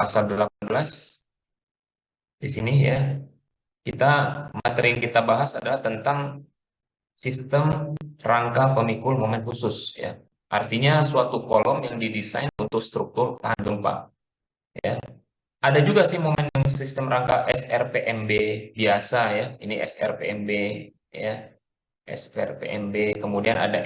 pasal 18 di sini ya. Materi yang kita bahas adalah tentang sistem rangka pemikul momen khusus ya. Artinya suatu kolom yang didesain untuk struktur tahan gempa ya. Ada juga sih momen sistem rangka SRPMB biasa ya. Ini SRPMB ya. SRPMB, kemudian ada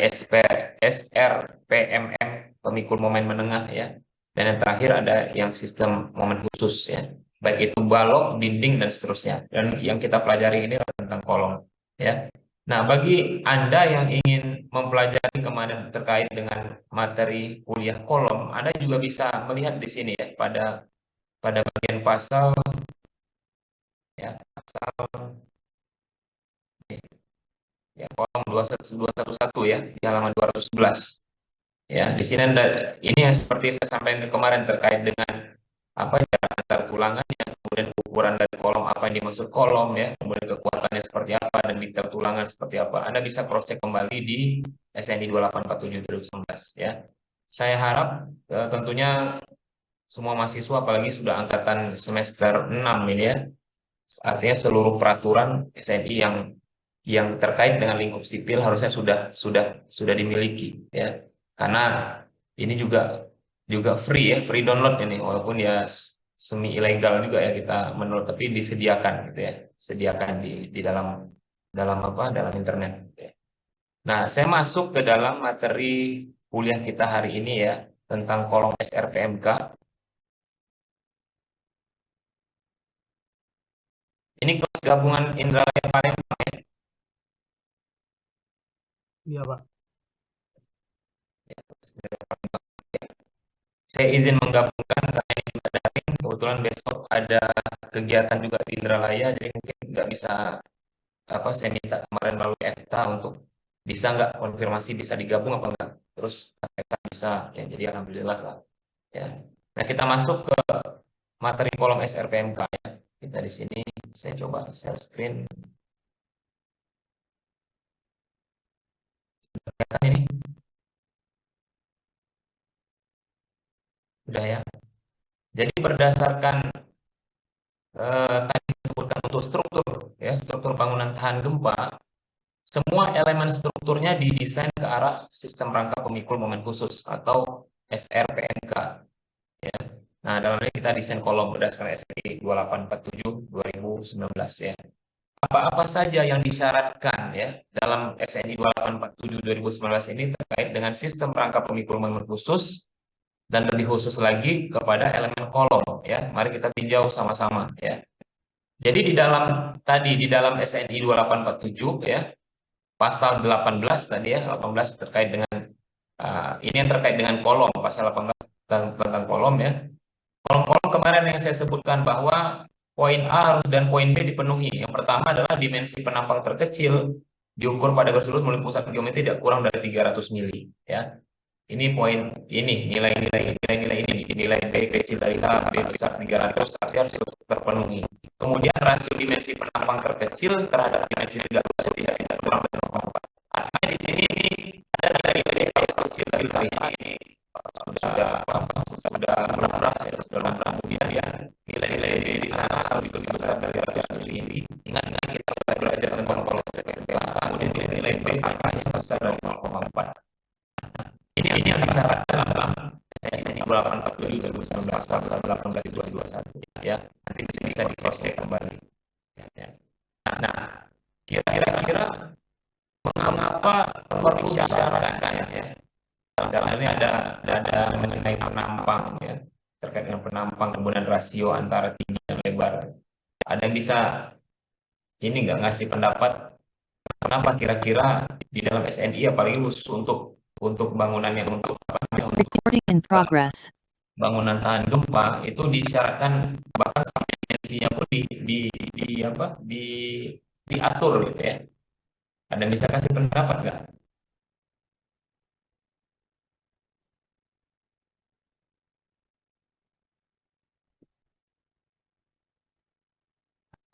SRPMM pemikul momen menengah ya. Dan yang terakhir ada yang sistem momen khusus ya. Baik itu balok, dinding dan seterusnya. Dan yang kita pelajari ini adalah tentang kolom ya. Nah, bagi Anda yang ingin mempelajari kemarin terkait dengan materi kuliah kolom, Anda juga bisa melihat di sini ya pada bagian pasal ya, pasal ya, kolom 211 ya di halaman 211. Ya, di sini ini yang seperti saya sampaikan kemarin terkait dengan apa jarak antar tulangannya, kemudian ukuran dari kolom apa yang dimaksud kolom ya, kemudian kekuatannya seperti apa dan detail tulangan seperti apa. Anda bisa cross check kembali di SNI 2847 2019 ya. Saya harap tentunya semua mahasiswa apalagi sudah angkatan semester 6 ini ya. Artinya seluruh peraturan SNI yang terkait dengan lingkup sipil harusnya sudah dimiliki ya. Karena ini juga free ya, free download ini walaupun ya semi ilegal juga ya kita menurut, tapi disediakan gitu ya. Sediakan di dalam dalam apa? Dalam internet gitu ya. Nah, saya masuk ke dalam materi kuliah kita hari ini ya tentang kolom SRPMK. Ini kelas gabungan Indralaya Palembang ya. Iya, Pak. Saya izin menggabungkan karena ini juga daring. Kebetulan besok ada kegiatan juga di Indralaya, jadi mungkin nggak bisa apa. Saya minta kemarin melalui EFTA untuk bisa nggak konfirmasi bisa digabung apa enggak. Terus mereka bisa, ya jadi alhamdulillah lah. Ya. Nah kita masuk ke materi kolom SRPMK ya. Kita di sini saya coba share screen. Kelihatan ini, udah ya. Jadi berdasarkan tadi disebutkan untuk struktur ya, struktur bangunan tahan gempa. Semua elemen strukturnya didesain ke arah sistem rangka pemikul momen khusus atau SRPMK. Ya. Nah, dalam ini kita desain kolom berdasarkan SNI 2847 2019 ya. Apa-apa saja yang disyaratkan ya dalam SNI 2847 2019 ini terkait dengan sistem rangka pemikul momen khusus dan lebih khusus lagi kepada elemen kolom ya. Mari kita tinjau sama-sama ya. Jadi di dalam SNI 2847 ya, pasal 18 tadi ya, 18 terkait dengan ini yang terkait dengan kolom, pasal 18 tentang kolom ya. Kolom-kolom kemarin yang saya sebutkan bahwa poin A harus dan poin B dipenuhi. Yang pertama adalah dimensi penampang terkecil diukur pada garis lurus melalui pusat geometri tidak kurang dari 300 mili ya. Ini poin ini nilai-nilai ini nilai B kecil dari A, B besar 300 tapi harus terpenuhi. Kemudian rasio dimensi penampang terkecil terhadap dimensi 300 tidak kurang dari 0,4. Artinya di sini ada nilai-nilai kecil dari A ini sudah lumrah ya, sudah lumrah. Kemudian ya nilai-nilai di sana harus lebih besar dari 300 ini. Ingat kita belajar tentang kolom SPMK, kemudian nilai B hanya besar dari 0,4. Ini yang disyaratkan dalam SNI 847 2019 pasal 18 ya. Nanti bisa di cross check kembali. Ya. Nah, kira-kira mengapa perlu disyaratkan ya? Dalam ini ada mengenai penampang ya, terkait dengan penampang kemudian rasio antara tinggi dan lebar. Ada yang bisa ini nggak ngasih pendapat kenapa kira-kira di dalam SNI apalagi khusus untuk bangunan yang untuk bangunan tahan gempa itu disyaratkan bahkan sampai dimensinya pun di apa diatur gitu ya. Ada yang bisa kasih pendapat nggak?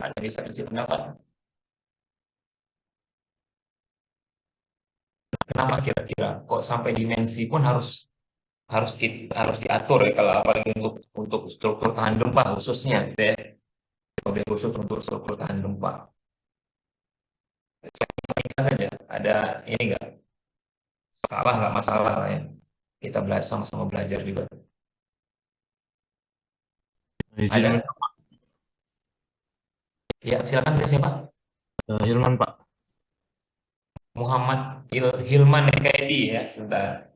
Ada yang bisa kasih pendapat? Kenapa kira-kira kok sampai dimensi pun harus harus diatur ya, kalau apalagi untuk struktur tahan gempa khususnya gitu ya. Mobil khusus untuk struktur tahan gempa. Kita saja ada ini nggak salah, nggak masalah lah ya. Kita belajar, sama-sama belajar juga. Izin Ada? Ya, silakan ke siapa? Hilman Pak. Muhammad Hilman Kaidi ya, sebentar.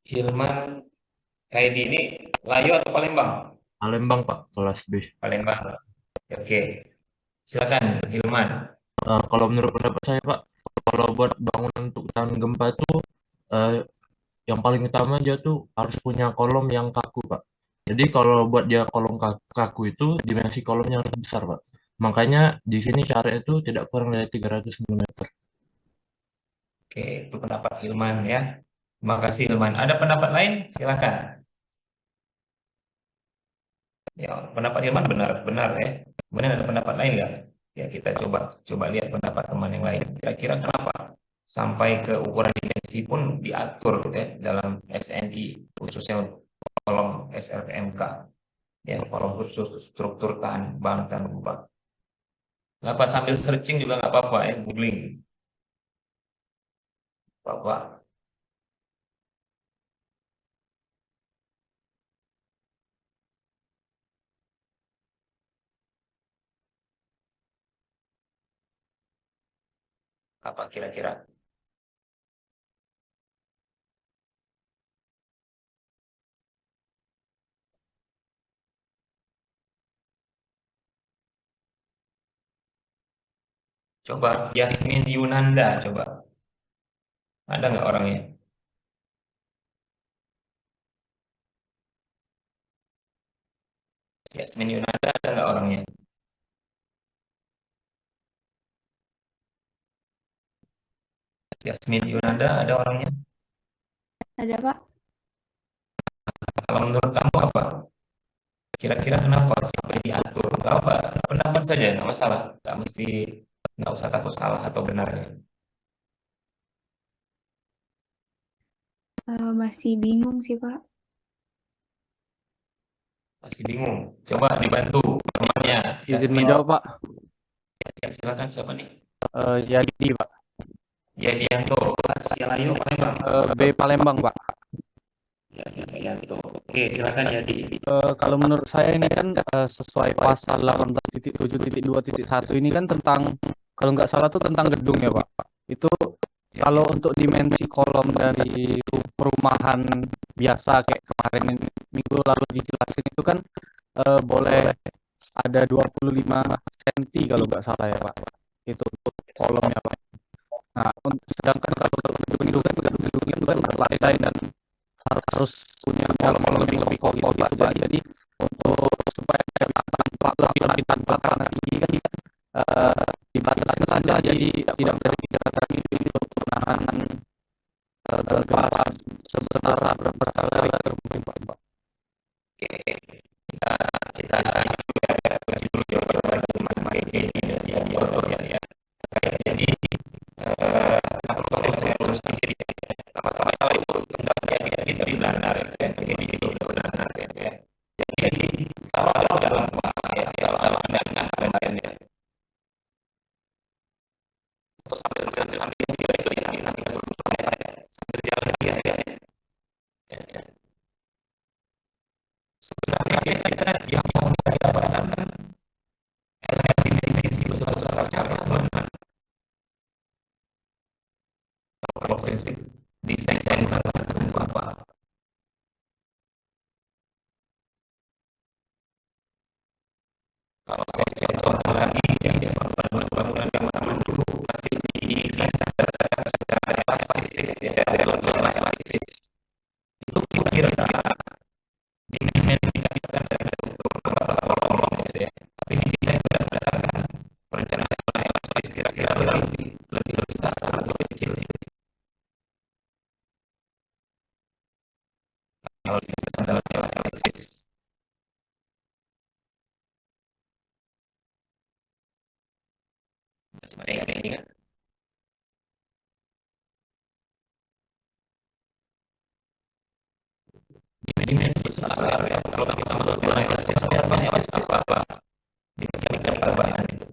Hilman Kaidi ini Layu atau Palembang? Palembang Pak, kelas B. Palembang. Oke, silakan Hilman. Kalau menurut pendapat saya Pak, kalau buat bangunan untuk tahan gempa itu eh, yang paling utama dia tuh harus punya kolom yang kaku Pak. Jadi kalau buat dia kolom kaku itu dimensi kolomnya harus besar Pak. Makanya di sini syaratnya itu tidak kurang dari 300 mm. Oke, itu pendapat Hilman ya. Terima kasih Hilman. Ada pendapat lain? Silakan. Ya, pendapat Hilman benar-benar ya. Kemudian ada pendapat lain nggak? Ya, kita coba coba lihat pendapat teman yang lain. Kira-kira kenapa sampai ke ukuran dimensi pun diatur ya dalam SNI, khususnya untuk kolom SRPMK, ya kolom khusus struktur tahan bangunan tahan gempa. Nggak apa, sambil searching juga nggak apa-apa ya, googling. Apa apa kira-kira? Coba Yasmin Yunanda, coba. Ada nggak orangnya? Yasmin Yunanda ada nggak orangnya? Yasmin Yunanda ada orangnya? Ada Pak? Kalau menurut kamu apa? Kira-kira kenapa sampai diatur? Nggak apa, pendapat saja, nggak masalah. Nggak mesti, nggak usah takut salah atau benarnya. Masih bingung sih Pak. Masih bingung? Coba dibantu temannya. Izin Yasmin, menjawab, Pak. ya, silakan siapa nih? Jadi, Pak. Yadianto, Silayo Palembang. B Palembang, Pak. Yadianto. Oke, silakan Yadi. Kalau menurut saya ini kan sesuai pasal 18.7.2.1 ini kan tentang, kalau nggak salah tuh tentang gedung ya, Pak. Itu kalau untuk dimensi kolom dari perumahan biasa kayak kemarin minggu lalu dijelasin itu kan boleh ada 25 cm kalau nggak salah ya, Pak. Itu untuk kolomnya, Pak. Nah, sedangkan kalau untuk gedung itu kan gedung itu kan berlantai dan harus punya kolom yang lebih kokoh gitu, Pak. Jadi untuk supaya lebih tahan nanti kan dibatasi saja, jadi tidak terjadi itu untuk menahan gempa sebesar berapa kali mungkin, Pak. Oke, kita kita kasih dulu jawaban teman ini ya, ya. Jadi apa proses rekonstruksi masalah itu tidak tidak benar ya, jadi itu benar ya. Jadi kalau dalam kalau dalam pandangan kemarin ya, atau sampai juga itu yang nanti sebelumnya sambil jalan dia ya. Sebenarnya kita yang kita dapatkan elemen dimensi besar-besar secara mana prinsip desain itu apa? Kalau saya contoh lagi yang bangunan yang lama dulu masih didesain secara elastis ya, dalam elastis itu kira-kira dimensikan dari struktur kolom gitu ya. Tapi desain berdasarkan perencanaan elastis kira-kira lebih besar atau lebih kecil sih. Kalau desain dalam elastis seperti ini kan. ya. Kalau kita masuk zona elastis, sebenarnya elastis apa? Di mekanika perbahan itu.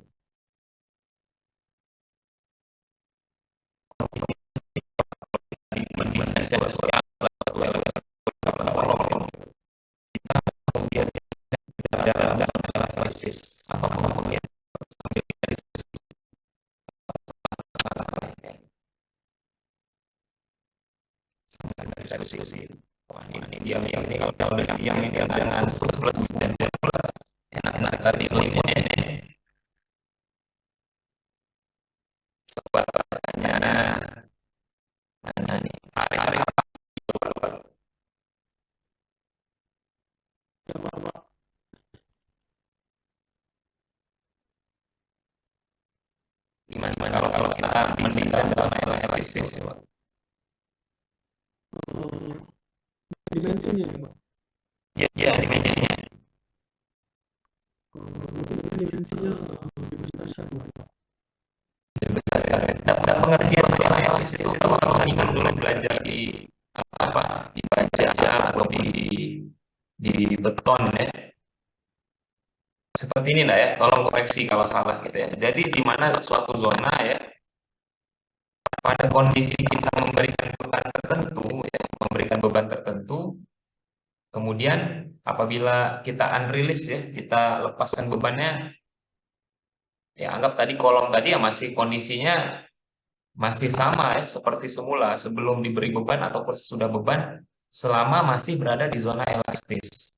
Mendesain sesuatu yang kemudian ada elastis apa kemudian diskusi. Wah, ini dia ini kalau siang ini dengan plus dan plus enak-enak tadi limunnya ini. Coba tanya mana nih hari-hari gimana kalau kita mendesain zona elastis ya, Pak? Dimensinya ya, Pak. Ya, dimensinya. Mungkin dimensinya lebih besar Pak. Dapat pengertian zona elastis itu kalau kan dulu belajar di apa di baja atau di beton ya. Seperti ini enggak ya? Tolong koreksi kalau salah gitu ya. Jadi di mana suatu zona ya pada kondisi kita memberikan beban tertentu ya, memberikan beban tertentu, kemudian apabila kita unrelease ya, kita lepaskan bebannya, ya anggap tadi kolom tadi ya masih kondisinya masih sama ya, seperti semula sebelum diberi beban ataupun sesudah beban, selama masih berada di zona elastis.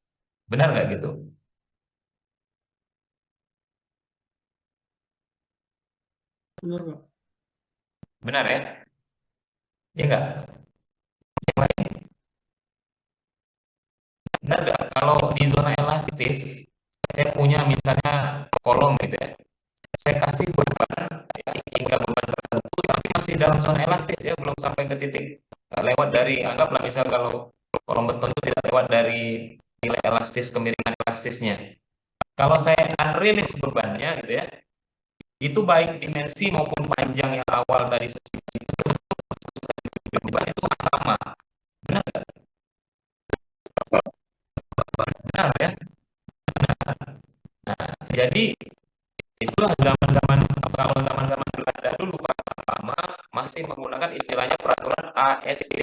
Benar nggak gitu? Benar Pak. Benar ya? Ya nggak? Yang lain? Benar nggak? Kalau di zona elastis, saya punya misalnya kolom gitu ya. Saya kasih beban ya, hingga beban tertentu, tapi masih dalam zona elastis ya, belum sampai ke titik lewat dari, anggaplah misal kalau kolom beton itu tidak lewat dari nilai elastis, kemiringan elastisnya. Kalau saya unrelease bebannya gitu ya, itu baik dimensi maupun panjang yang awal tadi beban itu sama. Benar nggak? Benar ya? Nah, jadi itulah zaman-zaman kalau zaman-zaman Belanda dulu pertama masih menggunakan istilahnya peraturan ASD,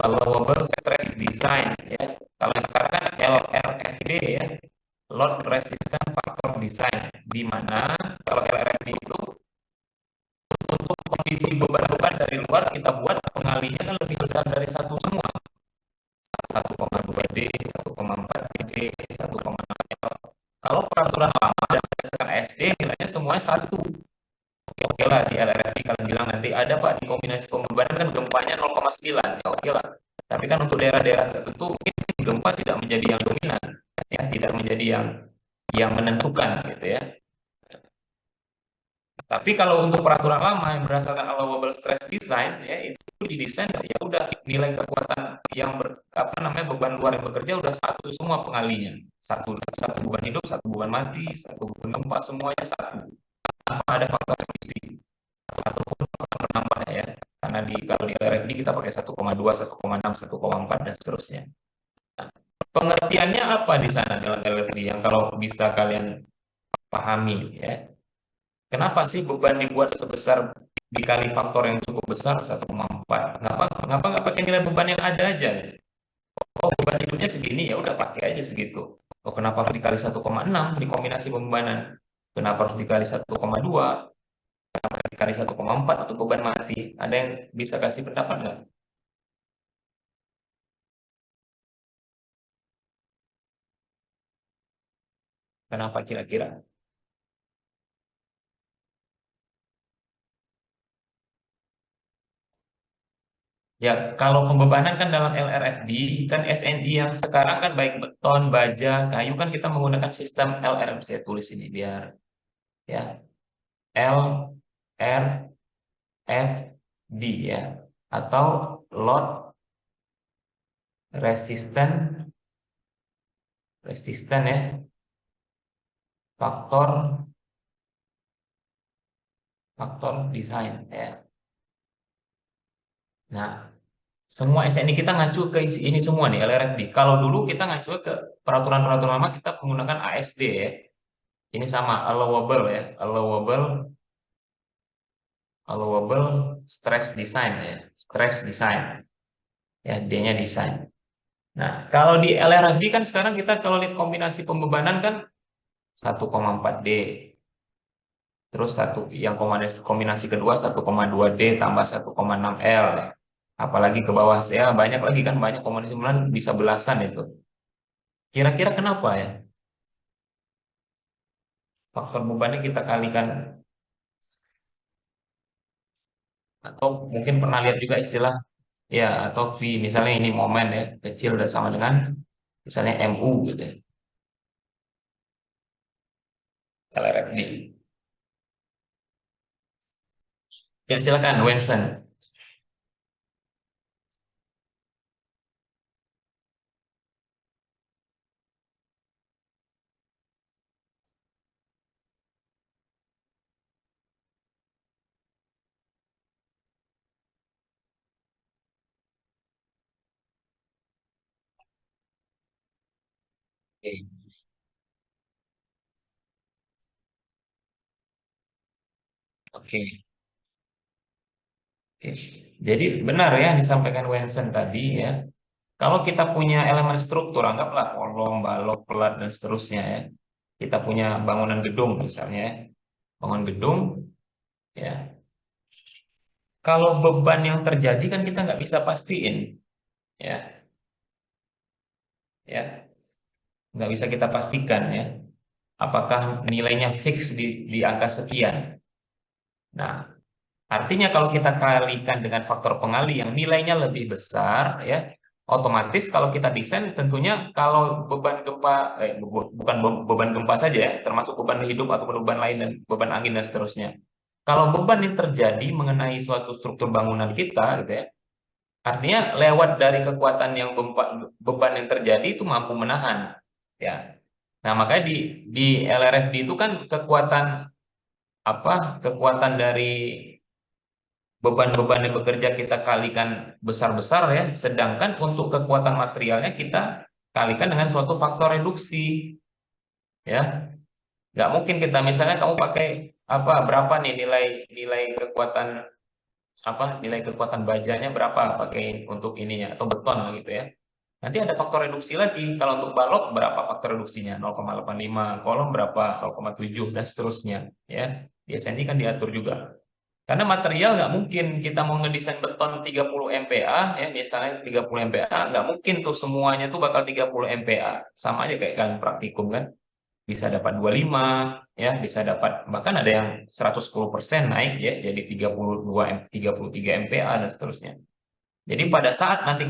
Allowable Stress Design ya. Kalau sekarang kan LRFD ya, Load Resistance Factor Design, di mana kalau LRFD itu untuk kondisi beban-beban dari luar kita buat pengalinya kan lebih besar dari satu semua, 1,2D, 1,4D, 1,6. Kalau peraturan lama dan berdasarkan SD nilainya semuanya satu. Oke lah di LRFD kalian bilang nanti ada Pak di kombinasi pembebanan kan gempanya 0,9 ya oke lah. Tapi kan untuk daerah-daerah tertentu mungkin gempa tidak menjadi yang dominan ya, tidak menjadi yang menentukan gitu ya. Tapi kalau untuk peraturan lama yang berdasarkan allowable stress design ya itu didesain ya udah nilai kekuatan yang beban luar yang bekerja udah satu semua pengalinya. Satu beban hidup, satu beban mati, satu beban gempa semuanya satu. Tanpa ada faktor remisi ataupun faktor penambah ya. Karena kalau di LRFD kita pakai 1,2, 1,6, 1,4 dan seterusnya. Nah, pengertiannya apa di sana dalam LRFD yang kalau bisa kalian pahami ya? Kenapa sih beban dibuat sebesar dikali faktor yang cukup besar 1,4? Kenapa nggak pakai nilai beban yang ada aja? Oh beban hidupnya segini ya udah pakai aja segitu. Oh kenapa harus dikali 1,6 di kombinasi pembebanan? Kenapa harus dikali 1,2? Kenapa dikali 1,4 untuk beban mati? Ada yang bisa kasih pendapat nggak? Kenapa kira-kira? Ya, kalau pembebanan kan dalam LRFD, kan SNI yang sekarang kan baik beton, baja, kayu kan kita menggunakan sistem LRFD. Saya tulis ini biar ya. L, R, F, D ya. Atau load resistant ya. Faktor desain ya. Nah, Semua SNI kita ngacu ke ini semua nih, LRFD. Kalau dulu kita ngacu ke peraturan-peraturan lama, kita menggunakan ASD ya. Ini sama, allowable ya, allowable stress design ya, stress design. Ya, D-nya design. Nah, kalau di LRFD kan sekarang kita kalau lihat kombinasi pembebanan kan 1,4 D. Terus yang kombinasi kedua 1,2 D tambah 1,6 L ya. Apalagi ke bawah ya banyak lagi kan, banyak kombinasi bulan bisa belasan itu. Kira-kira kenapa ya? Faktor bebannya kita kalikan, atau mungkin pernah lihat juga istilah ya, atau V, misalnya ini momen ya kecil dan sama dengan misalnya MU gitu ya. LRFD. Ya silakan Wensen. Oke. Oke. Oke. Jadi benar ya yang disampaikan Wensen tadi ya. Kalau kita punya elemen struktur, anggaplah kolom, balok, pelat, dan seterusnya ya. Kita punya bangunan gedung misalnya ya. Bangunan gedung ya. Kalau beban yang terjadi kan kita nggak bisa pastiin ya. Ya, nggak bisa kita pastikan ya. Apakah nilainya fix di angka sekian. Nah, artinya kalau kita kalikan dengan faktor pengali yang nilainya lebih besar ya, otomatis kalau kita desain tentunya kalau beban gempa bukan beban gempa saja ya, termasuk beban hidup atau beban lain dan beban angin dan seterusnya. Kalau beban yang terjadi mengenai suatu struktur bangunan kita gitu ya, artinya lewat dari kekuatan yang beban yang terjadi itu mampu menahan ya. Nah, makanya di LRFD itu kan kekuatan apa? Kekuatan dari beban-beban yang bekerja kita kalikan besar-besar ya, sedangkan untuk kekuatan materialnya kita kalikan dengan suatu faktor reduksi ya. Nggak mungkin kita misalnya kamu pakai apa, berapa nih nilai nilai kekuatan nilai kekuatan bajanya berapa pakai untuk ininya atau beton lah gitu ya. Nanti ada faktor reduksi lagi. Kalau untuk balok berapa faktor reduksinya? 0,85, kolom berapa? 0,7 dan seterusnya ya. Di SNI kan diatur juga. Karena material nggak mungkin kita mau ngedesain beton 30 MPa ya, misalnya 30 MPa, nggak mungkin tuh semuanya tuh bakal 30 MPa. Sama aja kayak kalian praktikum kan. Bisa dapat 25 ya, bisa dapat bahkan ada yang 110% naik ya jadi 33 MPa dan seterusnya. Jadi pada saat nanti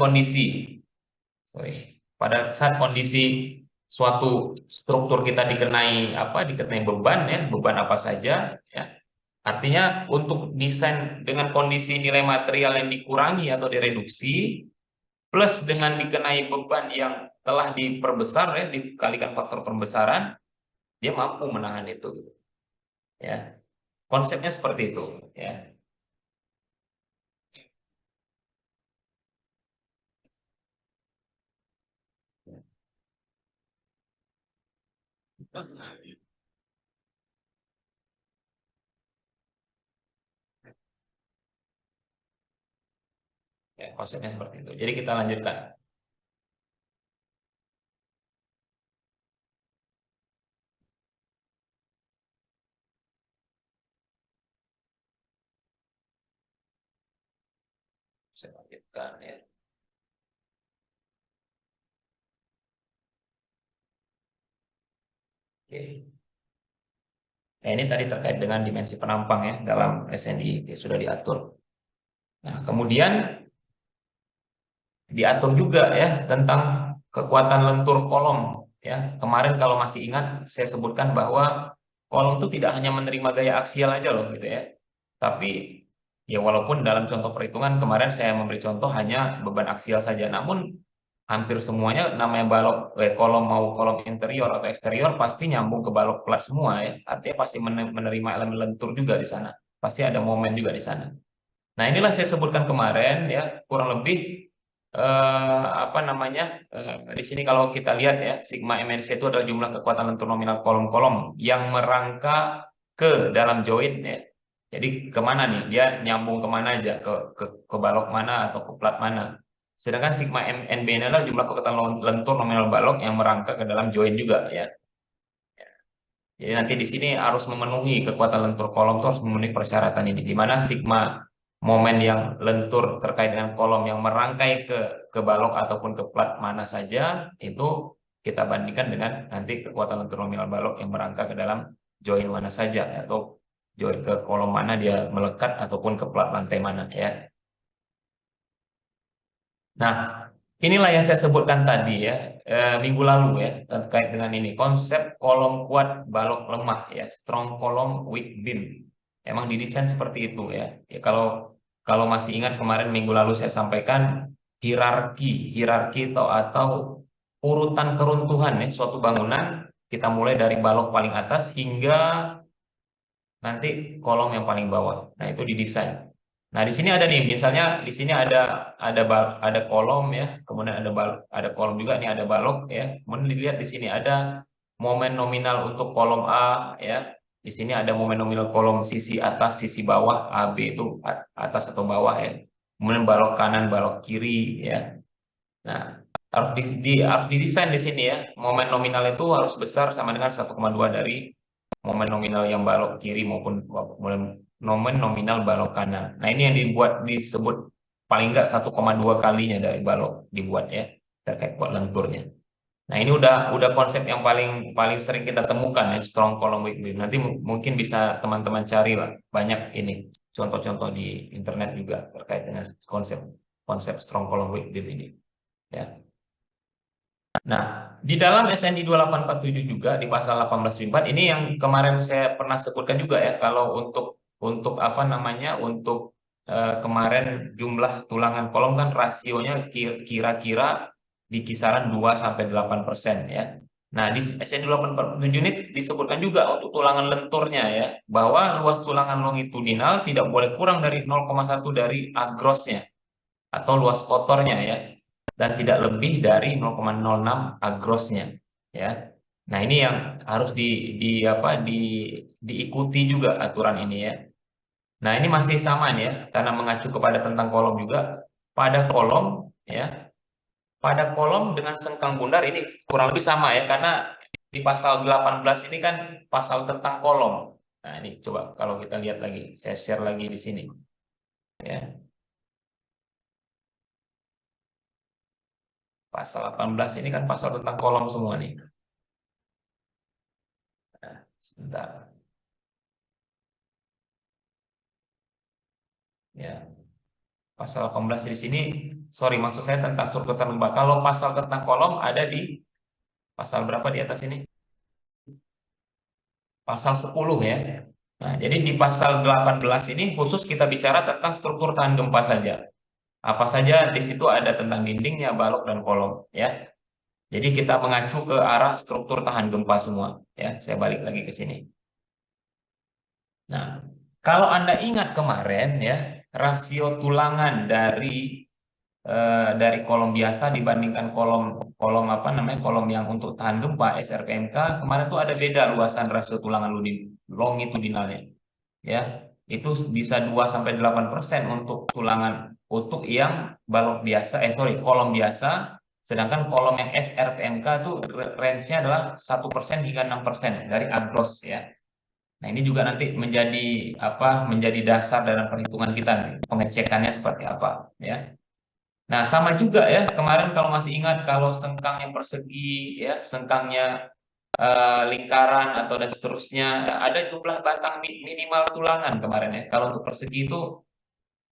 pada saat kondisi suatu struktur kita dikenai beban ya, beban apa saja ya. Artinya untuk desain dengan kondisi nilai material yang dikurangi atau direduksi plus dengan dikenai beban yang telah diperbesar ya, dikalikan faktor pembesaran, dia mampu menahan itu gitu. Ya. Konsepnya seperti itu ya. Ya, konsepnya seperti itu. Jadi kita lanjutkan. Saya lanjutkan ya. Oke. Nah, ini tadi terkait dengan dimensi penampang ya dalam SNI ya, sudah diatur. Nah, kemudian diatur juga ya tentang kekuatan lentur kolom ya. Kemarin kalau masih ingat saya sebutkan bahwa kolom itu tidak hanya menerima gaya aksial aja loh gitu ya. Tapi ya walaupun dalam contoh perhitungan kemarin saya memberi contoh hanya beban aksial saja, namun hampir semuanya namanya balok kolom mau kolom interior atau eksterior pasti nyambung ke balok plat semua ya. Artinya pasti menerima elemen lentur juga di sana. Pasti ada momen juga di sana. Nah, inilah saya sebutkan kemarin ya, kurang lebih apa namanya, di sini kalau kita lihat ya, sigma MNC itu adalah jumlah kekuatan lentur nominal kolom-kolom yang merangka ke dalam join ya. Jadi kemana nih? Dia nyambung kemana aja? Ke balok mana atau ke plat mana? Sedangkan sigma MNB ini adalah jumlah kekuatan lentur nominal balok yang merangka ke dalam join juga ya. Jadi nanti di sini harus memenuhi kekuatan lentur kolom itu harus memenuhi persyaratan ini. Di mana sigma momen yang lentur terkait dengan kolom yang merangkai ke balok ataupun ke plat mana saja itu kita bandingkan dengan nanti kekuatan lentur nominal balok yang merangkai ke dalam join mana saja atau join ke kolom mana dia melekat ataupun ke plat lantai mana ya. Nah, inilah yang saya sebutkan tadi ya, minggu lalu ya, terkait dengan ini konsep kolom kuat balok lemah ya, strong column weak beam. Emang didesain seperti itu ya. Ya kalau masih ingat kemarin minggu lalu saya sampaikan hierarki atau urutan keruntuhan ya suatu bangunan, kita mulai dari balok paling atas hingga nanti kolom yang paling bawah. Nah, itu didesain. Nah, di sini ada nih, misalnya di sini ada kolom ya, kemudian ada kolom juga nih, ada balok ya. Kemudian dilihat di sini ada momen nominal untuk kolom A ya. Di sini ada momen nominal kolom sisi atas, sisi bawah, AB itu atas atau bawah ya. Kemudian balok kanan, balok kiri ya. Nah, harus didesain di sini ya. Momen nominal itu harus besar sama dengan 1,2 dari momen nominal yang balok kiri maupun momen nominal balok kanan. Nah, ini yang disebut paling enggak 1,2 kalinya dari balok dibuat ya, terkait buat lenturnya. Nah, ini udah konsep yang paling sering kita temukan ya, strong column weak beam. Nanti mungkin bisa teman-teman cari lah, banyak ini contoh-contoh di internet juga terkait dengan konsep strong column weak beam ini ya. Nah, di dalam SNI 2847 juga di pasal 18.4 ini yang kemarin saya pernah sebutkan juga ya, kalau untuk apa namanya, untuk kemarin jumlah tulangan kolom kan rasionya kira-kira di kisaran 2-8% ya. Nah, di SNI 2847 ini disebutkan juga untuk tulangan lenturnya ya, bahwa luas tulangan longitudinal tidak boleh kurang dari 0,1 dari agrosnya atau luas kotornya ya, dan tidak lebih dari 0,06 agrosnya ya. Nah, ini yang harus diikuti juga aturan ini ya. Nah, ini masih sama nih ya, karena mengacu kepada tentang kolom juga. Pada kolom ya, pada kolom dengan sengkang bundar ini kurang lebih sama ya, karena di pasal 18 ini kan pasal tentang kolom. Nah, ini coba kalau kita lihat lagi, saya share lagi di sini ya. Pasal 18 ini kan pasal tentang kolom semua nih. Nah, sebentar. Ya. Pasal 18 di sini, sorry, maksud saya tentang struktur tahan gempa. Kalau pasal tentang kolom ada di pasal berapa di atas ini? Pasal 10 ya. Nah, jadi di pasal 18 ini khusus kita bicara tentang struktur tahan gempa saja. Apa saja di situ ada tentang dindingnya, balok dan kolom ya. Jadi kita mengacu ke arah struktur tahan gempa semua ya. Saya balik lagi ke sini. Nah, kalau Anda ingat kemarin ya, rasio tulangan dari kolom biasa dibandingkan kolom apa namanya, kolom yang untuk tahan gempa SRPMK, kemarin tuh ada beda luasan rasio tulangan longitudinalnya ya. Itu bisa 2-8% untuk tulangan untuk yang balok biasa, kolom biasa. Sedangkan kolom yang SRPMK itu range-nya adalah 1% hingga 6% dari agros ya. Nah, ini juga nanti menjadi dasar dalam perhitungan kita nih, pengecekannya seperti apa ya. Nah, sama juga ya, kemarin kalau masih ingat, kalau sengkangnya persegi ya, sengkangnya lingkaran atau dan seterusnya, ada jumlah batang minimal tulangan kemarin ya. Kalau untuk persegi itu,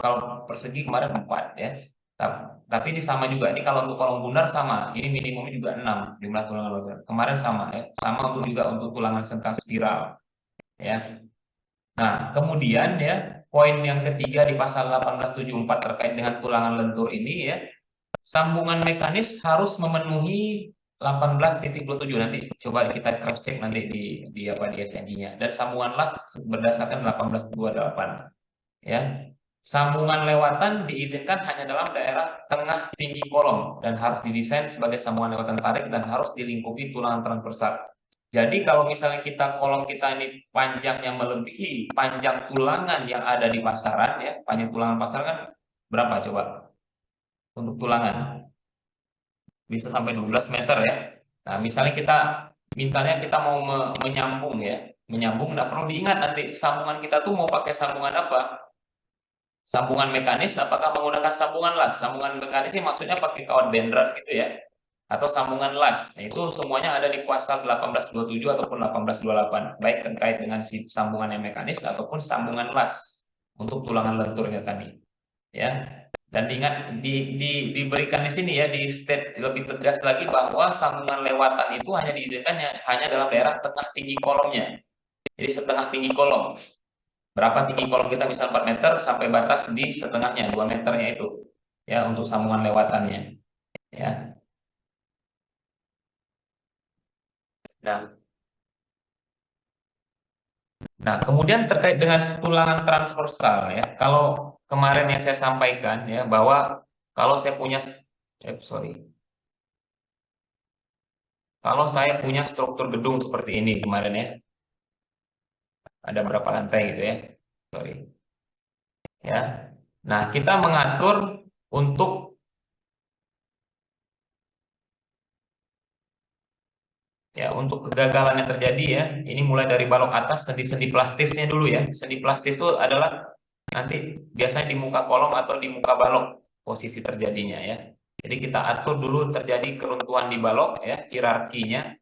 kalau persegi kemarin 4 ya. Tapi ini sama juga, ini kalau untuk kolom bundar sama, ini minimumnya juga 6 jumlah tulangan logam. Kemarin sama ya, sama juga untuk tulangan sengkang spiral ya. Nah, kemudian ya, poin yang ketiga di pasal 1874 terkait dengan tulangan lentur ini ya, sambungan mekanis harus memenuhi 18.27. Nanti coba kita cross check nanti di SNI-nya. Dan sambungan las berdasarkan 1828 ya. Sambungan lewatan diizinkan hanya dalam daerah tengah tinggi kolom dan harus didesain sebagai sambungan lewatan tarik dan harus dilingkupi tulangan transversal. Jadi kalau misalnya kolom kita ini panjangnya melebihi panjang tulangan yang ada di pasaran ya, panjang tulangan pasaran kan berapa coba? Untuk tulangan bisa sampai 12 meter ya. Nah, misalnya kita mau menyambung ya, menyambung, nggak perlu diingat nanti sambungan kita tuh mau pakai sambungan apa? Sambungan mekanis, apakah menggunakan sambungan las? Sambungan mekanis ini maksudnya pakai kawat dendrat gitu ya, atau sambungan las. Nah, itu semuanya ada di pasal 1827 ataupun 1828, baik terkait dengan si sambungan yang mekanis ataupun sambungan las untuk tulangan lenturnya tadi. Ya, dan ingat diberikan di sini ya, di state lebih tegas lagi bahwa sambungan lewatan itu hanya diizinkan hanya dalam daerah tengah tinggi kolomnya. Jadi setengah tinggi kolom. Berapa tinggi kolom kita, misal 4 meter sampai batas di setengahnya 2 meternya itu ya, untuk sambungan lewatannya ya. Nah, kemudian terkait dengan tulangan transversal ya, kalau kemarin yang saya sampaikan ya, bahwa kalau saya punya kalau saya punya struktur gedung seperti ini kemarin ya, ada berapa lantai gitu ya, ya. Nah, kita mengatur untuk kegagalan yang terjadi ya, ini mulai dari balok atas, sendi-sendi plastisnya dulu ya. Sendi plastis itu adalah nanti biasanya di muka kolom atau di muka balok posisi terjadinya ya. Jadi kita atur dulu terjadi keruntuhan di balok ya, hierarkinya.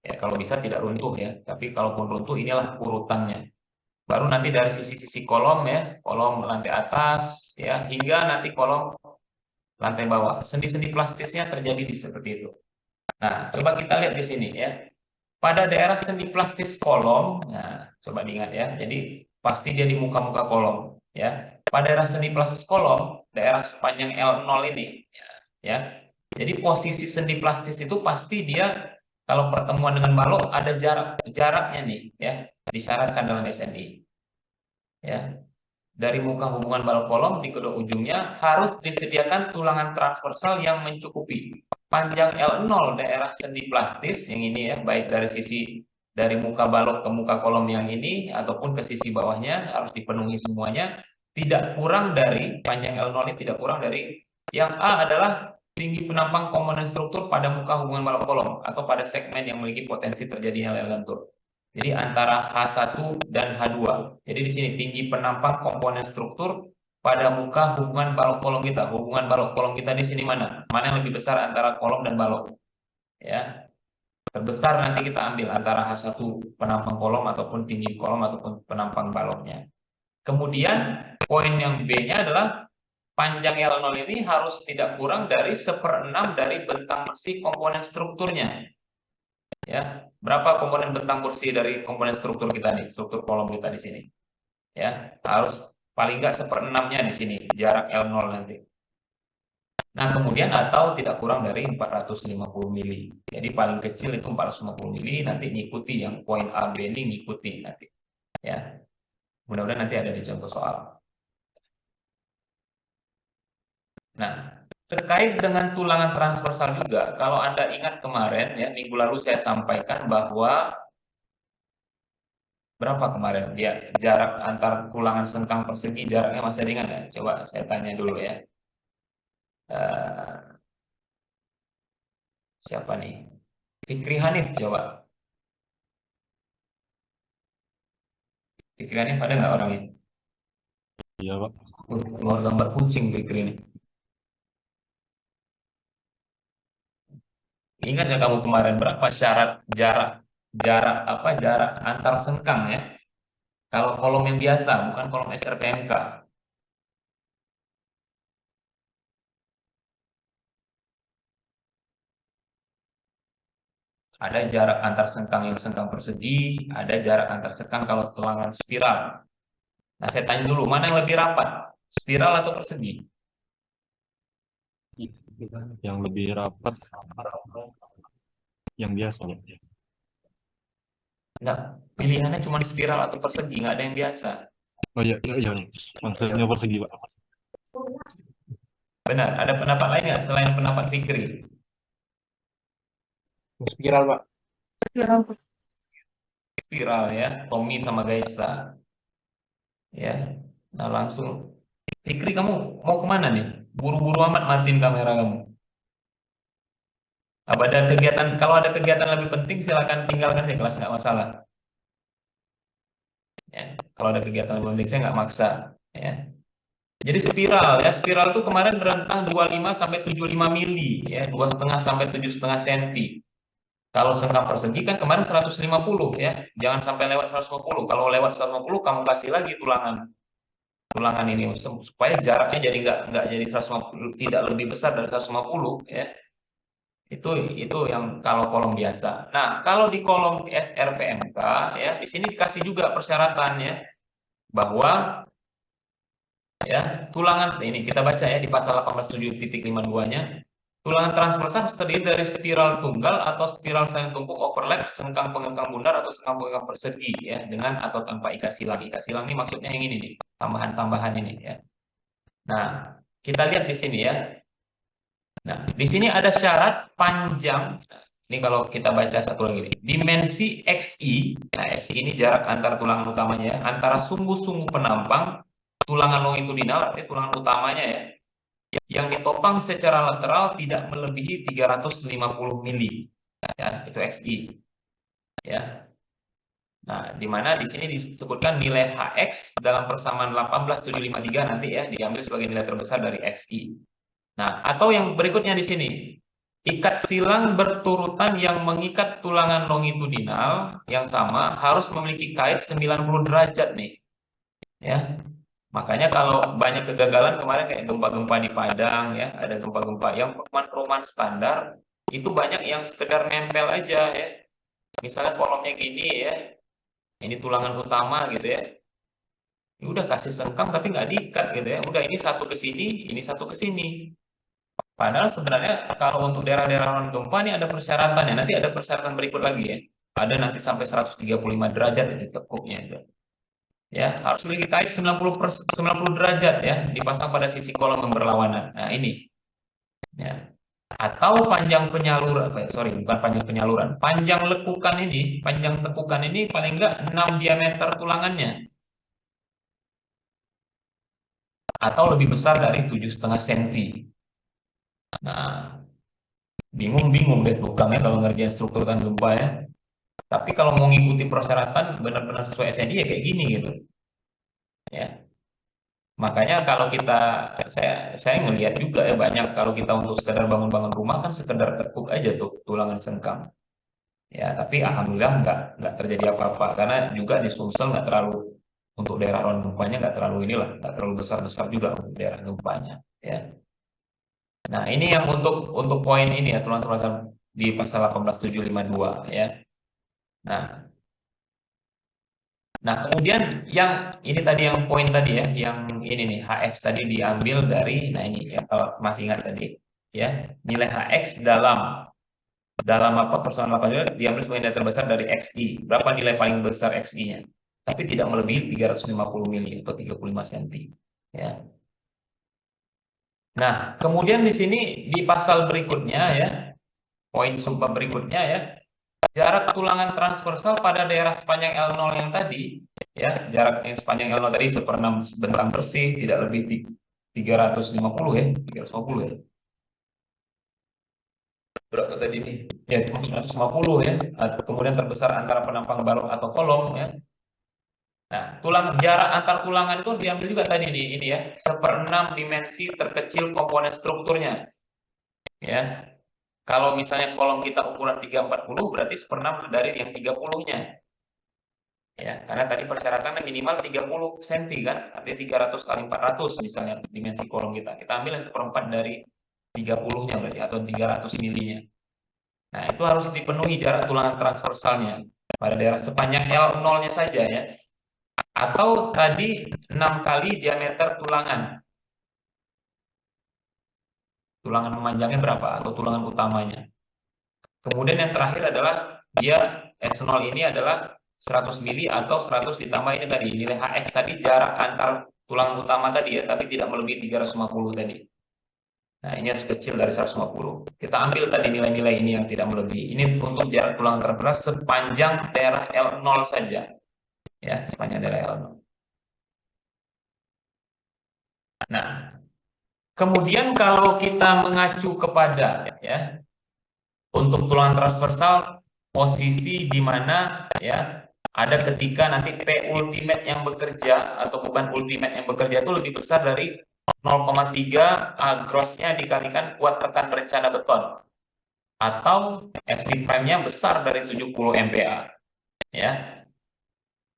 Ya, kalau bisa tidak runtuh ya, tapi kalaupun runtuh inilah urutannya. Baru nanti dari sisi-sisi kolom ya, kolom lantai atas ya, hingga nanti kolom lantai bawah. Sendi-sendi plastisnya terjadi di seperti itu. Nah, coba kita lihat di sini ya. Pada daerah sendi plastis kolom, nah coba diingat ya. Jadi pasti dia di muka-muka kolom ya. Pada daerah sendi plastis kolom, daerah sepanjang L0 ini ya. Jadi posisi sendi plastis itu pasti dia kalau pertemuan dengan balok ada jaraknya nih ya, disyaratkan dalam SNI. Ya. Dari muka hubungan balok kolom di kedua ujungnya harus disediakan tulangan transversal yang mencukupi panjang L0 daerah sendi plastis yang ini ya, baik dari muka balok ke muka kolom yang ini ataupun ke sisi bawahnya harus dipenuhi semuanya, tidak kurang dari panjang L0 ini tidak kurang dari yang A adalah tinggi penampang komponen struktur pada muka hubungan balok kolom atau pada segmen yang memiliki potensi terjadinya lentur. Jadi antara H1 dan H2. Jadi di sini tinggi penampang komponen struktur pada muka hubungan balok kolom kita. Hubungan balok kolom kita di sini mana? Mana yang lebih besar antara kolom dan balok? Ya. Terbesar nanti kita ambil antara H1 penampang kolom ataupun tinggi kolom ataupun penampang baloknya. Kemudian poin yang B-nya adalah panjang L0 ini harus tidak kurang dari 1/6 dari bentang bersih komponen strukturnya. Ya, berapa komponen bentang bersih dari komponen struktur kita nih, struktur kolom kita di sini? Ya, harus paling nggak 1/6-nya di sini, jarak L0 nanti. Nah, kemudian atau tidak kurang dari 450 mili. Jadi paling kecil itu 450 mili, nanti ngikuti yang poin A, B ini ngikuti nanti. Ya, mudah-mudahan nanti ada di contoh soal. Nah, terkait dengan tulangan transversal juga, kalau Anda ingat kemarin ya, minggu lalu saya sampaikan bahwa berapa kemarin dia jarak antar tulangan sengkang persegi, jaraknya masih ingat ya? Coba saya tanya dulu ya. Siapa nih? Fikri Hanif coba. Fikri Hanif ada nggak orangnya? Iya, Pak. Keluar gambar kucing Fikri ini. Ingat nggak kamu kemarin berapa syarat jarak antar sengkang ya? Kalau kolom yang biasa, bukan kolom SRPMK. Ada jarak antar sengkang yang sengkang persegi, ada jarak antar sengkang kalau tulangan spiral. Nah, saya tanya dulu, mana yang lebih rapat? Spiral atau persegi? Yang lebih rapat, yang biasa. Enggak, pilihannya cuma di spiral atau persegi, nggak ada yang biasa. Oh iya, iya, iya. Maksudnya persegi, Pak. Benar, ada pendapat lain nggak selain pendapat Fikri? Spiral, Pak. Spiral ya, Tommy sama Gaisa. Ya, nah langsung. Fikri, kamu mau kemana nih? Buru-buru amat matiin kamera kamu. Ada kegiatan, kalau ada kegiatan lebih penting silakan tinggalkan di kelas, nggak masalah. Ya, kalau ada kegiatan lebih penting saya nggak maksa. Ya. Jadi spiral ya, spiral itu kemarin rentang 25 sampai 75 mili ya, 2,5 sampai 7,5 cm. Kalau sengkam persegi kan kemarin 150 ya, jangan sampai lewat 150. Kalau lewat 150 kamu kasih lagi tulangan ini supaya jaraknya jadi nggak jadi 150, tidak lebih besar dari 150 ya. Itu yang kalau kolom biasa. Nah, kalau di kolom SRPMK ya, di sini dikasih juga persyaratan ya, bahwa ya tulangan ini kita baca ya di pasal 18.7.52-nya, tulangan transversal harus terdiri dari spiral tunggal atau spiral saling tumpuk overlap, sengkang pengekang bundar atau sengkang pengekang persegi ya, dengan atau tanpa ikat silang. Ikat silang ini maksudnya yang ini nih, tambahan-tambahan ini ya. Nah, kita lihat di sini ya. Nah, di sini ada syarat panjang. Ini kalau kita baca satu lagi nih. Dimensi XI. Nah, XI ini jarak antar tulangan utamanya ya, antara sumbu-sumbu penampang tulangan longitudinal, artinya tulangan utamanya ya, yang ditopang secara lateral tidak melebihi 350 mili. Ya, itu XI. Ya. Nah, di mana di sini disebutkan nilai HX dalam persamaan 18.753 nanti ya diambil sebagai nilai terbesar dari XI. Nah, atau yang berikutnya di sini, ikat silang berturutan yang mengikat tulangan longitudinal yang sama harus memiliki kait 90 derajat nih. Ya. Makanya kalau banyak kegagalan kemarin kayak gempa-gempa di Padang ya, ada gempa-gempa yang perumahan standar itu banyak yang sekedar nempel aja ya. Misalnya kolomnya gini ya. Ini tulangan utama gitu ya. Ya udah kasih sengkang tapi nggak diikat gitu ya. Udah ini satu ke sini, ini satu ke sini. Padahal sebenarnya kalau untuk daerah-daerah rawan gempa ini ada persyaratannya. Nanti ada persyaratan berikut lagi ya. Ada nanti sampai 135 derajat itu tekuknya itu. Ya, harus memiliki kait 90 derajat ya, dipasang pada sisi kolom yang berlawanan. Nah, ini. Ya. Atau panjang penyaluran, bukan panjang penyaluran. Panjang lekukan ini, panjang tekukan ini paling enggak 6 diameter tulangannya. Atau lebih besar dari 7,5 cm. Nah, bingung deh tukangnya kalau ngerjain struktur tahan gempa ya. Tapi kalau mau ngikuti persyaratan benar-benar sesuai SNI ya kayak gini gitu. Ya. Makanya kalau saya melihat juga ya banyak kalau kita untuk sekedar bangun-bangun rumah kan sekedar tekuk aja tuh tulangan sengkang. Ya, tapi alhamdulillah nggak terjadi apa-apa karena juga di Sumsel nggak terlalu untuk daerah rawan gempanya nggak terlalu besar-besar juga untuk daerah gempanya ya. Nah, ini yang untuk poin ini ya, tulangan transversal di pasal 18.752 ya. Nah, kemudian yang ini tadi yang poin tadi ya, yang ini nih HX tadi diambil dari, nah ini ya kalau masih ingat tadi ya, nilai HX dalam apa persamaan 8 diambil sebagai nilai terbesar dari XI. Berapa nilai paling besar XI-nya? Tapi tidak melebihi 350 mili atau 35 cm ya. Nah, kemudian di sini di pasal berikutnya ya, poin sumpah berikutnya ya, jarak tulangan transversal pada daerah sepanjang L0 yang tadi, ya, jarak yang sepanjang L0 tadi 1/6 bentang bersih, tidak lebih 350 ya, 350 ya. Berapa tadi ini? Ya, 350 ya. Kemudian terbesar antara penampang balok atau kolom ya. Nah, jarak antar tulangan itu diambil juga tadi nih, ini ya, 1/6 dimensi terkecil komponen strukturnya. Ya. Kalau misalnya kolom kita ukuran 340 berarti 1/6 dari yang 30-nya. Ya, karena tadi persyaratannya minimal 30 cm kan, artinya 300 kali 400 misalnya dimensi kolom kita. Kita ambil yang 1/4 dari 30-nya berarti atau 300 milinya. Nah, itu harus dipenuhi jarak tulangan transversalnya pada daerah sepanjang L0-nya saja ya. Atau tadi 6 kali diameter tulangan. Tulangan memanjangnya berapa atau tulangan utamanya. Kemudian yang terakhir adalah dia S0 ini adalah 100 mili atau 100 ditambah ini tadi nilai HX tadi, jarak antar tulang utama tadi ya, tapi tidak melebihi 350 tadi. Nah, ini harus kecil dari 150. Kita ambil tadi nilai-nilai ini yang tidak melebihi. Ini untuk jarak tulang terberat sepanjang daerah L0 saja. Ya, sepanjang daerah L0. Nah, kemudian kalau kita mengacu kepada ya untuk tulang transversal, posisi di mana ya ada ketika nanti P ultimate yang bekerja atau beban ultimate yang bekerja itu lebih besar dari 0,3 gross-nya dikalikan kuat tekan berencana beton, atau FC prime-nya besar dari 70 MPa. Ya,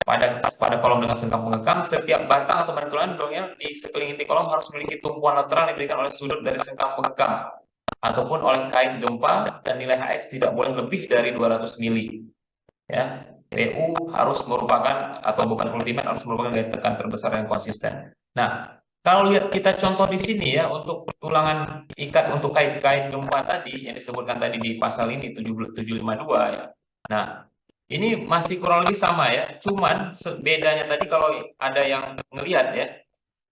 pada kolom dengan sengkang pengekang, setiap batang atau badan tulangan di sekeliling inti kolom harus memiliki tumpuan lateral yang diberikan oleh sudut dari sengkang pengekang ataupun oleh kait gempa, dan nilai HX tidak boleh lebih dari 200 mili. Ya, PU harus merupakan, atau bukan ultimate, harus merupakan gaya tekan terbesar yang konsisten. Nah, kalau lihat kita contoh di sini ya, untuk tulangan ikat untuk kait-kait gempa tadi yang disebutkan tadi di pasal ini 752 ya. Nah, ini masih kurang lebih sama ya, cuman bedanya tadi kalau ada yang ngelihat ya,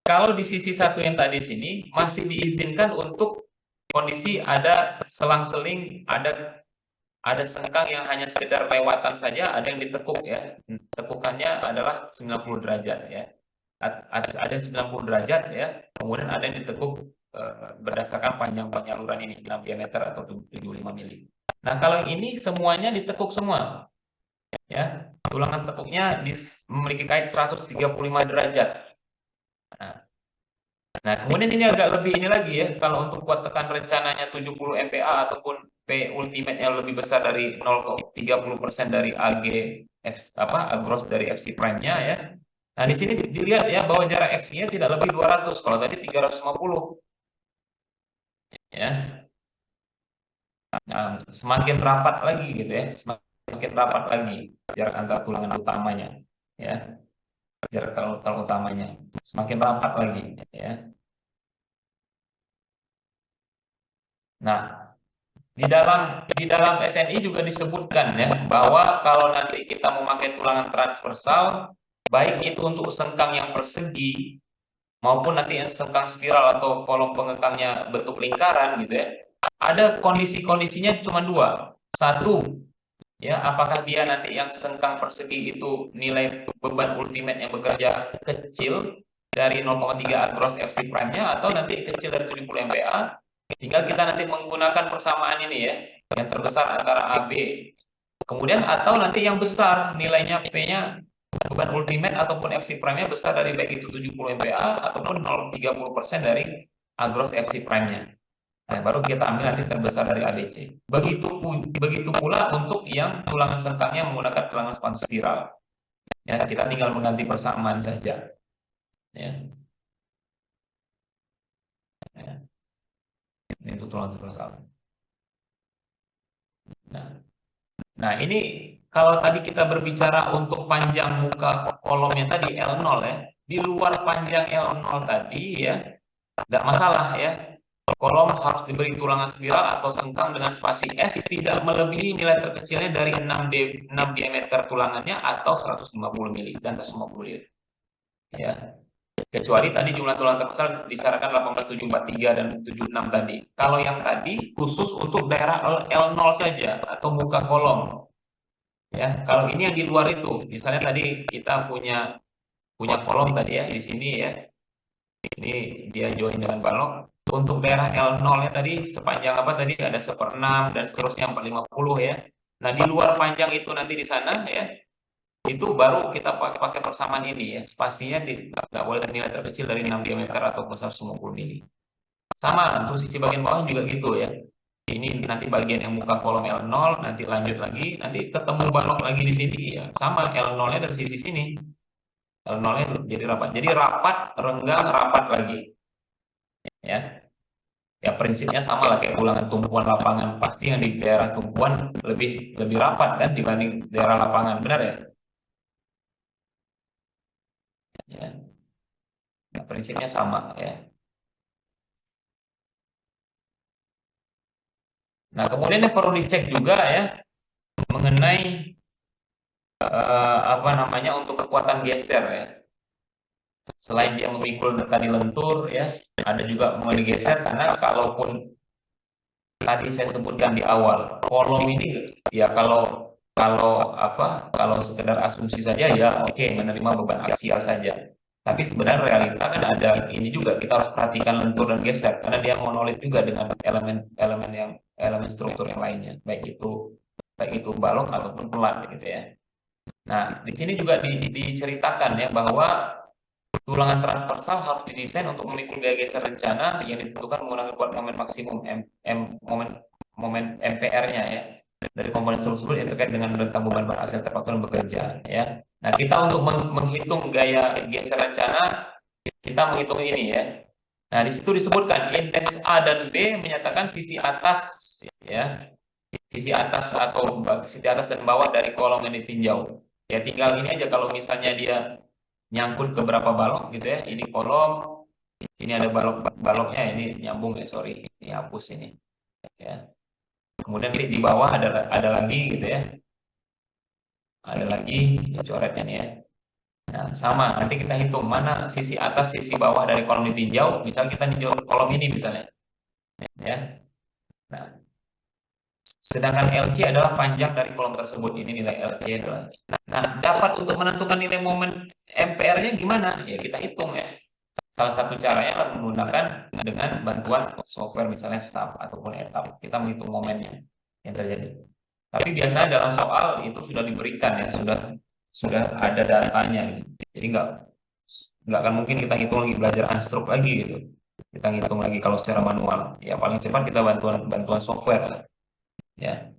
kalau di sisi satu yang tadi sini masih diizinkan untuk kondisi ada selang-seling, ada sengkang yang hanya sekedar lewatan saja, ada yang ditekuk ya, tekukannya adalah 90 derajat ya, ada 90 derajat ya, kemudian ada yang ditekuk berdasarkan panjang penyaluran ini 6 diameter atau 75 mili. Nah, kalau ini semuanya ditekuk semua ya, tulangan tekuknya memiliki kait 135 derajat. Nah, kemudian ini agak lebih ini lagi ya, kalau untuk kuat tekan rencananya 70 MPa ataupun P ultimate yang lebih besar dari 0,30% dari AG gross dari FC prime-nya ya. Nah, di sini dilihat ya bahwa jarak X-nya tidak lebih 200, kalau tadi 350. Ya. Nah, semakin rapat lagi gitu ya, semakin rapat lagi jarak antar tulangan utamanya ya. Jarak tulang utamanya semakin rapat lagi ya. Nah, di dalam SNI juga disebutkan ya bahwa kalau nanti kita memakai tulangan transversal, baik itu untuk sengkang yang persegi maupun nanti yang sengkang spiral atau kolom pengekangnya bentuk lingkaran gitu ya, ada kondisi-kondisinya cuma dua. Satu, ya, apakah dia nanti yang sengkang persegi itu nilai beban ultimate yang bekerja kecil dari 0,3 gross FC prime-nya atau nanti kecil dari 70 MPa. Tinggal kita nanti menggunakan persamaan ini ya, yang terbesar antara AB. Kemudian atau nanti yang besar nilainya P-nya beban ultimate ataupun FC prime-nya besar dari baik itu 70 MPa ataupun 0,30% dari gross FC prime-nya. Nah, baru kita ambil nanti terbesar dari ABC. Begitu pula untuk yang tulangan sengkangnya menggunakan tulangan span spiral. Ya, kita tinggal mengganti persamaan saja. Ya. Ya. Ini untuk tulangan transversal. Nah, ini kalau tadi kita berbicara untuk panjang muka kolomnya tadi L0 ya, di luar panjang L0 tadi ya, tidak masalah ya. Kolom harus diberi tulangan spiral atau sengkang dengan spasi S tidak melebihi nilai terkecilnya dari 6 diameter tulangannya atau 150 mili dan 150 ya. Kecuali tadi jumlah tulang terbesar disyaratkan 18743 dan 76 tadi. Kalau yang tadi khusus untuk daerah L0 saja atau muka kolom. Ya, kalau ini yang di luar itu, misalnya tadi kita punya kolom tadi ya di sini ya. Ini dia join dengan balok. Untuk daerah L0-nya tadi sepanjang apa tadi ada 1/6 dan seterusnya 450 ya. Nah, di luar panjang itu nanti di sana ya, itu baru kita pakai persamaan ini ya, spasinya nggak boleh nilai terkecil dari 6 diameter ataupun 150 mili. Sama untuk sisi bagian bawah juga gitu ya. Ini nanti bagian yang muka kolom L0, nanti lanjut lagi, nanti ketemu balok lagi di sini ya, sama L0-nya dari sisi sini. L0-nya jadi rapat. Jadi rapat, renggang, rapat lagi. Ya. Ya prinsipnya sama lah kayak ulangan tumpuan lapangan, pasti yang di daerah tumpuan lebih rapat kan dibanding daerah lapangan, benar ya? Ya. Nah, prinsipnya sama ya. Nah, kemudian yang perlu dicek juga ya mengenai untuk kekuatan geser ya. Selain dia memikul tadi lentur ya, ada juga mengenai geser, karena kalaupun tadi saya sebutkan di awal, kolom ini ya kalau sekedar asumsi saja ya oke, menerima beban aksial saja. Tapi sebenarnya realita kan ada ini juga, kita harus perhatikan lentur dan geser karena dia monolit juga dengan elemen struktur yang lainnya, baik itu balok ataupun pelat gitu ya. Nah, di sini juga diceritakan ya bahwa tulangan transversal harus didesain untuk memikul gaya geser rencana yang ditentukan menggunakan kuat momen maksimum momen MPR-nya ya dari komponen tersebut yang terkait dengan rentang beban asil terpaksa bekerja ya. Nah, kita untuk menghitung gaya geser rencana, kita menghitung ini ya. Nah, di situ disebutkan indeks A dan B menyatakan sisi atas ya, sisi atas dan bawah dari kolom yang ditinjau. Ya tinggal ini aja, kalau misalnya dia nyangkut ke berapa balok gitu ya, ini kolom, sini ada baloknya, ini nyambung ya, sorry, ini hapus ini ya. Kemudian di bawah ada lagi gitu ya, ada lagi coretnya nih ya. Nah, sama, nanti kita hitung mana sisi atas sisi bawah dari kolom ditinjau. Misal kita tinjau kolom ini misalnya ya. Nah, sedangkan LC adalah panjang dari kolom tersebut. Ini nilai LC adalah. Nah, dapat untuk menentukan nilai momen MPR-nya gimana? Ya kita hitung ya. Salah satu caranya adalah menggunakan dengan bantuan software misalnya SAP ataupun ETAP. Kita menghitung momennya yang terjadi. Tapi biasanya dalam soal itu sudah diberikan ya, sudah ada datanya gitu. Jadi nggak akan mungkin kita hitung lagi, belajar unstruct lagi gitu. Kita hitung lagi kalau secara manual. Ya paling cepat kita bantuan software lah. Ya.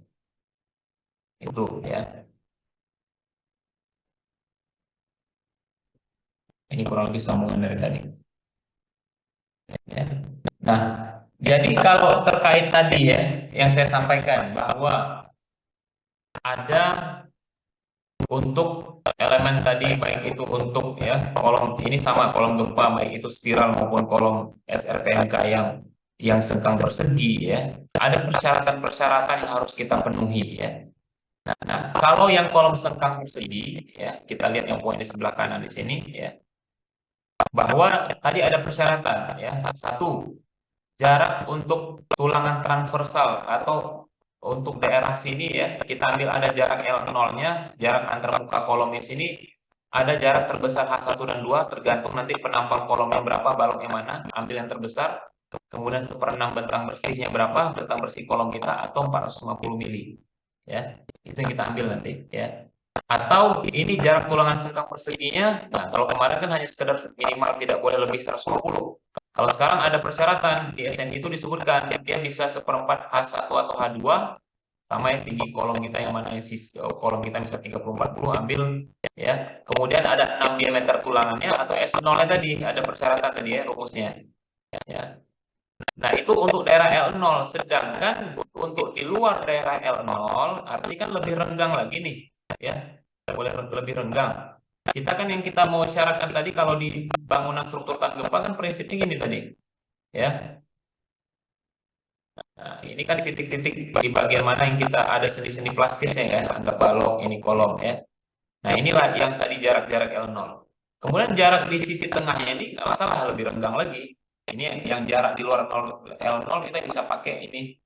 Itu ya. Ini kurang lebih sambungan dari tadi. Ya. Nah, jadi kalau terkait tadi ya, yang saya sampaikan bahwa ada untuk elemen tadi, baik itu untuk ya kolom ini sama kolom gempa, baik itu spiral maupun kolom SRPNK yang sengkang persegi ya, ada persyaratan-persyaratan yang harus kita penuhi ya. Nah, kalau yang kolom sengkang persegi ya, kita lihat yang poin di sebelah kanan di sini ya, bahwa tadi ada persyaratan ya. Satu, jarak untuk tulangan transversal atau untuk daerah sini ya, kita ambil ada jarak L0-nya, jarak antar muka kolomnya sini, ada jarak terbesar H1 dan 2, tergantung nanti penampang kolomnya berapa, baloknya mana, ambil yang terbesar, kemudian 1/6 bentang bersihnya berapa, bentang bersih kolom kita, atau 450 mili. Ya, itu yang kita ambil nanti ya. Atau ini jarak tulangan sengkang perseginya, nah kalau kemarin kan hanya sekedar minimal tidak boleh lebih 150. Kalau sekarang ada persyaratan di SN itu disebutkan dia bisa 1/4 H1 atau H2 sama ya, tinggi kolom kita yang mana kolom kita bisa 30-40 ambil ya. Kemudian ada 6 diameter tulangannya atau S0-nya tadi, ada persyaratan tadi ya rumusnya. Ya. Nah, itu untuk daerah L0, sedangkan untuk di luar daerah L0 artinya kan lebih renggang lagi nih ya. Boleh lebih renggang. Kita kan yang kita mau syaratkan tadi kalau di bangunan struktur tahan gempa kan prinsipnya gini tadi. Ya. Nah, ini kan titik-titik di bagian mana yang kita ada sendi-sendi plastisnya ya, anggap balok, ini kolom ya. Nah, inilah yang tadi jarak-jarak L0. Kemudian jarak di sisi tengahnya ini nggak masalah, lebih renggang lagi. Ini yang jarak di luar L0 kita bisa pakai ini.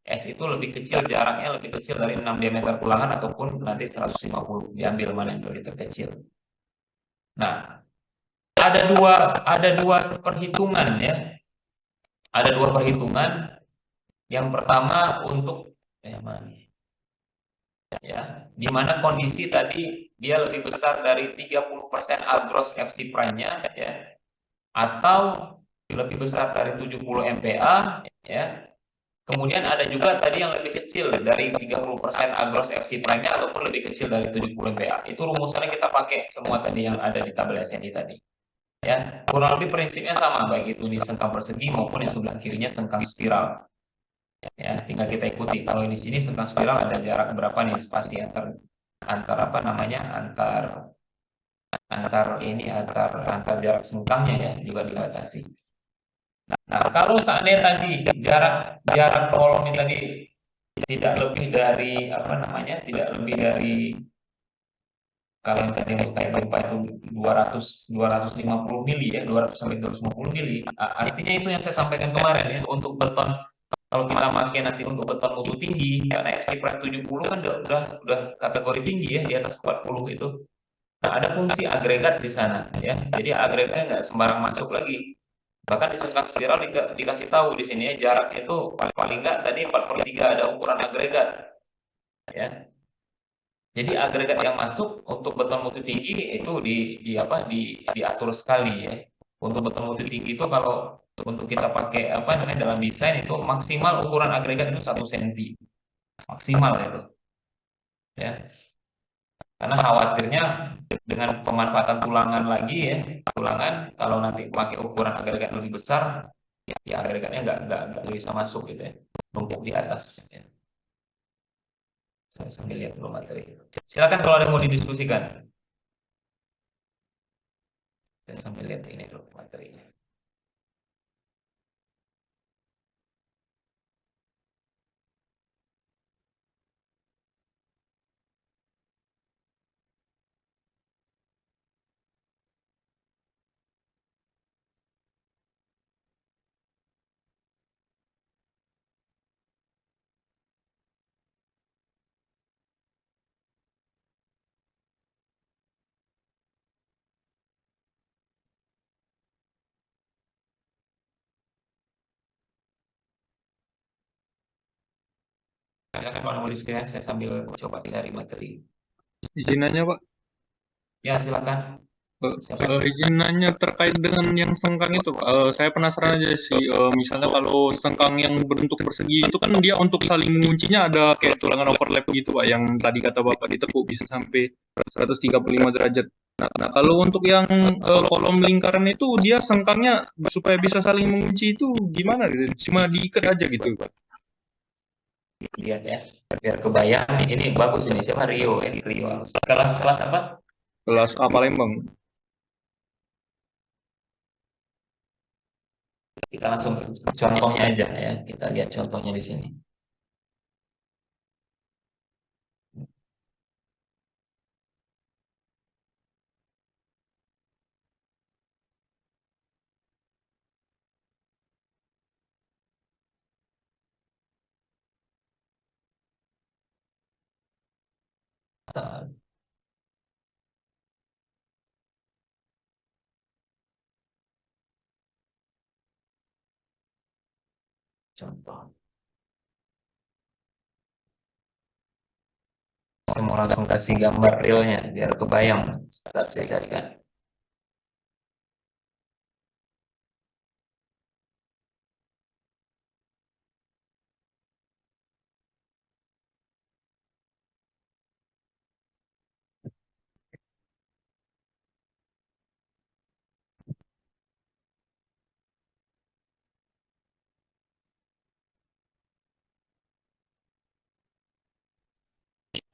S itu lebih kecil, jaraknya lebih kecil dari 6 diameter tulangan ataupun nanti 150, diambil mana yang lebih terkecil. Nah, ada dua perhitungan ya. Ada dua perhitungan. Yang pertama untuk ya, di mana kondisi tadi dia lebih besar dari 30% A gross FC prime-nya ya, atau lebih besar dari 70 MPa ya. Kemudian ada juga tadi yang lebih kecil dari 30% A gross FC prime-nya ataupun lebih kecil dari 70 MPa. Itu rumusannya kita pakai semua tadi yang ada di tabel SNI tadi. Ya, kurang lebih prinsipnya sama, baik itu di sengkang persegi maupun yang sebelah kirinya sengkang spiral. Ya, tinggal kita ikuti. Kalau di sini sengkang spiral ada jarak berapa nih spasi antar jarak sengkangnya ya juga dibatasi. Nah, kalau seandainya tadi jarak kolom ini tadi tidak lebih dari Kalau yang tadi untuk kayak gempa itu 250 mili ya, 200 sampai 250 mili. Artinya itu yang saya sampaikan kemarin ya, untuk beton kalau kita pakai nanti untuk beton mutu tinggi, karena FC Prime 70 kan udah kategori tinggi ya, di atas 40 itu. Nah, ada fungsi agregat di sana ya. Jadi agregatnya nggak sembarang masuk lagi. Bahkan di sengkang spiral dikasih tahu di sini ya, jaraknya itu paling nggak tadi 4/3 ada ukuran agregat ya. Jadi agregat yang masuk untuk beton mutu tinggi itu diatur sekali ya. Untuk beton mutu tinggi itu kalau untuk kita pakai dalam desain itu maksimal ukuran agregat itu 1 cm. Maksimal itu. Ya. Karena khawatirnya dengan pemanfaatan tulangan lagi ya, tulangan kalau nanti pakai ukuran agregat lebih besar, ya agregatnya nggak bisa masuk gitu ya, numpuk di atas. Ya. Saya sambil lihat dulu materi. Silakan kalau ada yang mau didiskusikan. Saya sambil lihat ini dulu materinya. Silakan kalau mau diskusikan, saya sambil coba cari materi. Izin nanya Pak, Ya silakan. izin nanya terkait dengan yang sengkang itu Pak. Saya penasaran aja sih, misalnya kalau sengkang yang berbentuk persegi itu kan dia untuk saling menguncinya ada kayak tulangan overlap gitu Pak, yang tadi kata Bapak ditekuk bisa sampai 135 derajat. Nah, kalau untuk yang kolom lingkaran itu dia sengkangnya supaya bisa saling mengunci itu gimana gitu? Cuma diikat aja gitu Pak. Lihat ya, biar kebayang. Ini bagus ini, siapa Rio ya, Rio. Kelas apa? Kelas A Palembang. Kita langsung ke contohnya aja ya. Kita lihat contohnya di sini. Contoh. Saya mau langsung kasih gambar realnya biar kebayang saat saya carikan.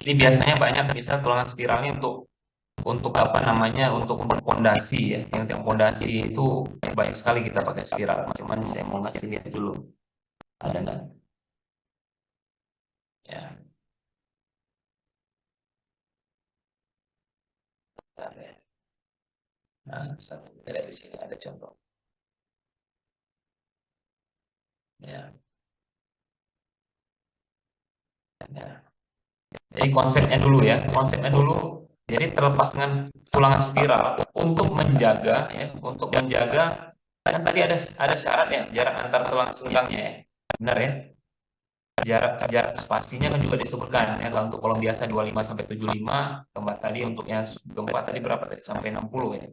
Ini biasanya banyak misal tulangan spiralnya untuk apa namanya, untuk pondasi ya. Yang pondasi itu banyak sekali kita pakai spiral. Cuman saya mau ngasih lihat dulu. Ada nggak? Ya. Bentar ya. Nah, satu dari sini ada contoh. Ya. Ya. Jadi konsepnya dulu ya, konsepnya dulu. Jadi terlepas dengan tulangan spiral untuk menjaga ya, kan tadi ada syarat ya, jarak antar tulang sengkangnya ya, benar ya. Jarak spasinya kan juga disebutkan ya, kalau untuk kolom biasa 25 sampai 75, gempa tadi untuk yang gempa tadi berapa tadi sampai 60 ya.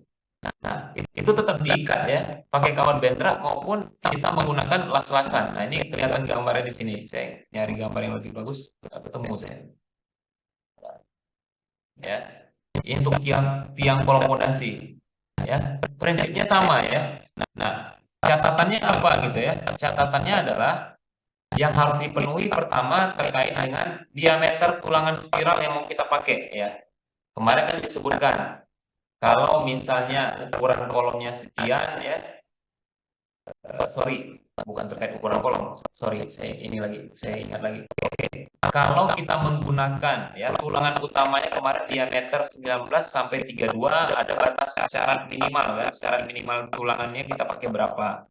Nah, itu tetap diikat ya, pakai kawat bendera maupun kita menggunakan las-lasan. Nah, ini kelihatan gambarnya di sini. Saya nyari gambar yang lebih bagus, nggak ketemu saya. Ya, ini untuk tiang kolom fondasi. Ya, prinsipnya sama ya. Nah, catatannya apa gitu ya? Catatannya adalah yang harus dipenuhi pertama terkait dengan diameter tulangan spiral yang mau kita pakai ya. Kemarin kan disebutkan kalau misalnya ukuran kolomnya sekian ya, sorry, bukan terkait ukuran kolom. Sorry, saya ingat lagi. Oke. Kalau kita menggunakan ya tulangan utamanya kemarin diameter 19 sampai 32, ada batas syarat minimal kan? Syarat minimal tulangannya kita pakai berapa?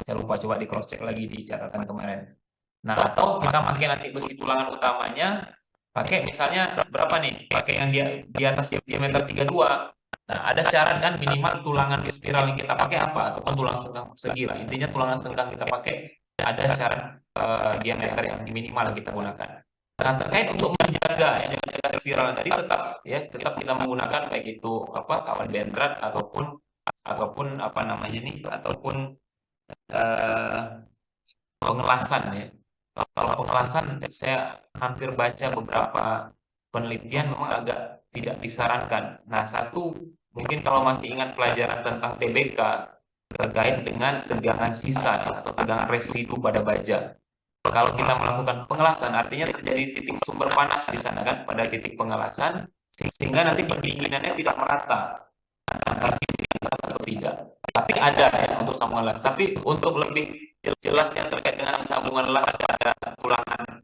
Saya lupa, coba di cross check lagi di catatan kemarin. Nah, atau kita pakai nanti besi tulangan utamanya, pakai misalnya berapa nih? Pakai yang di atas diameter 32. Nah, ada syarat kan minimal tulangan spiral yang kita pakai apa? Ataupun tulang sengkang persegi lah. Intinya tulangan sengkang kita pakai ada syarat diameter yang minimal yang kita gunakan. Nah, terkait untuk menjaga spiral tadi tetap kita menggunakan baik itu kawan bendrat ataupun apa namanya nih ataupun pengelasan ya. Kalau pengelasan saya hampir baca beberapa penelitian memang agak tidak disarankan. Nah, satu mungkin kalau masih ingat pelajaran tentang TBK terkait dengan tegangan sisa atau tegangan residu pada baja. Kalau kita melakukan pengelasan artinya terjadi titik sumber panas di sana kan pada titik pengelasan sehingga nanti pendinginannya tidak merata antara sisi atas atau tidak. Tapi ada ya untuk sambungan las. Tapi untuk lebih jelas yang terkait dengan sambungan las pada tulangan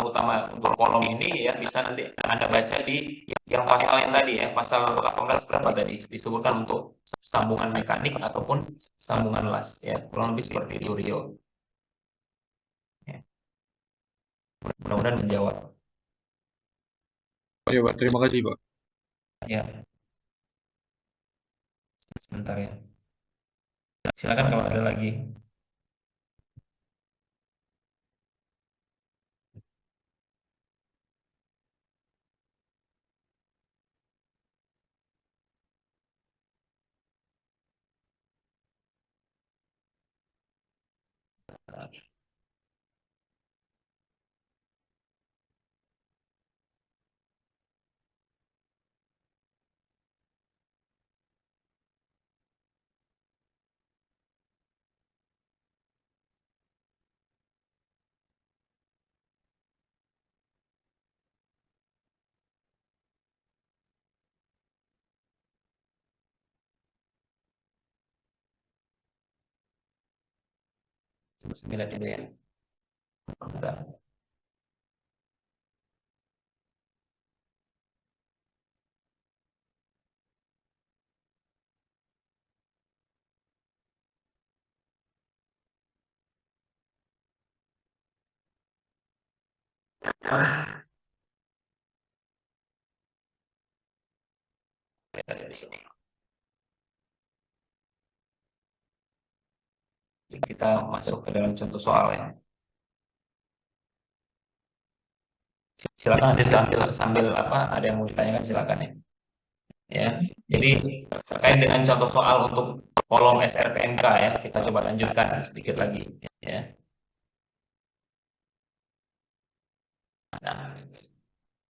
utama untuk kolom ini ya bisa nanti Anda baca di yang pasal yang tadi ya, pasal 18 berapa tadi disebutkan untuk sambungan mekanik ataupun sambungan las ya, kurang lebih seperti itu Rio. Ya. Mudah-mudahan menjawab. Oh ya Pak, terima kasih Pak. Ya. Sebentar ya. Silakan kalau ada lagi. Sembilan dulu ya. Bentar. Ada di sini. Kita masuk ke dalam contoh soal ya. Silakan nanti sambil ada yang mau ditanyakan silakan ya. Ya. Jadi terkait dengan contoh soal untuk kolom SRPMK ya, kita coba lanjutkan sedikit lagi ya. Nah,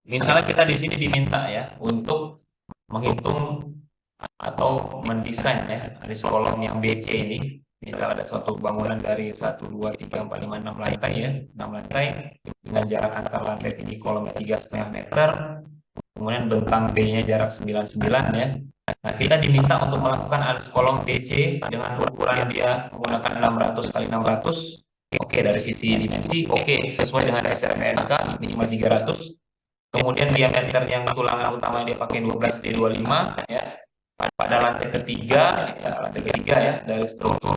misalnya kita di sini diminta ya untuk menghitung atau mendesain ya alis kolom yang BC ini. Misal ada suatu bangunan dari 1, 2, 3, 4, 5, 6 lantai ya, 6 lantai dengan jarak antar lantai tinggi kolomnya 3,5 meter, kemudian bentang B-nya jarak 99 ya. Nah, kita diminta untuk melakukan alis kolom BC dengan ukuran dia menggunakan 600 x 600. Oke, dari sisi dimensi oke, sesuai dengan SRPMK minimal 300. Kemudian diameter yang tulangan utama dia pakai 12 di 25 ya. Pada lantai ketiga ya dari struktur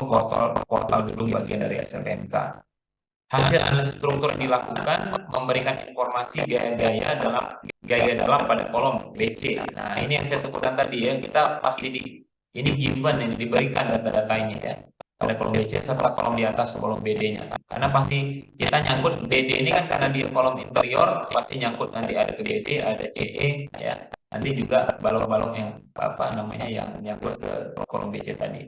portal gedung bagian dari SRPMK. Hasil analisis struktur yang dilakukan memberikan informasi gaya dalam pada kolom BC. Nah, ini yang saya sebutkan tadi ya, kita pasti ini given yang diberikan data-data ini ya. Pada kolom BC serta kolom di atas kolom BD-nya. Karena pasti kita nyangkut BD ini kan karena di kolom interior pasti nyangkut nanti ada ke BD, ada CE ya. Nanti juga balok-balok yang yang nyangkut ke kolom BC tadi.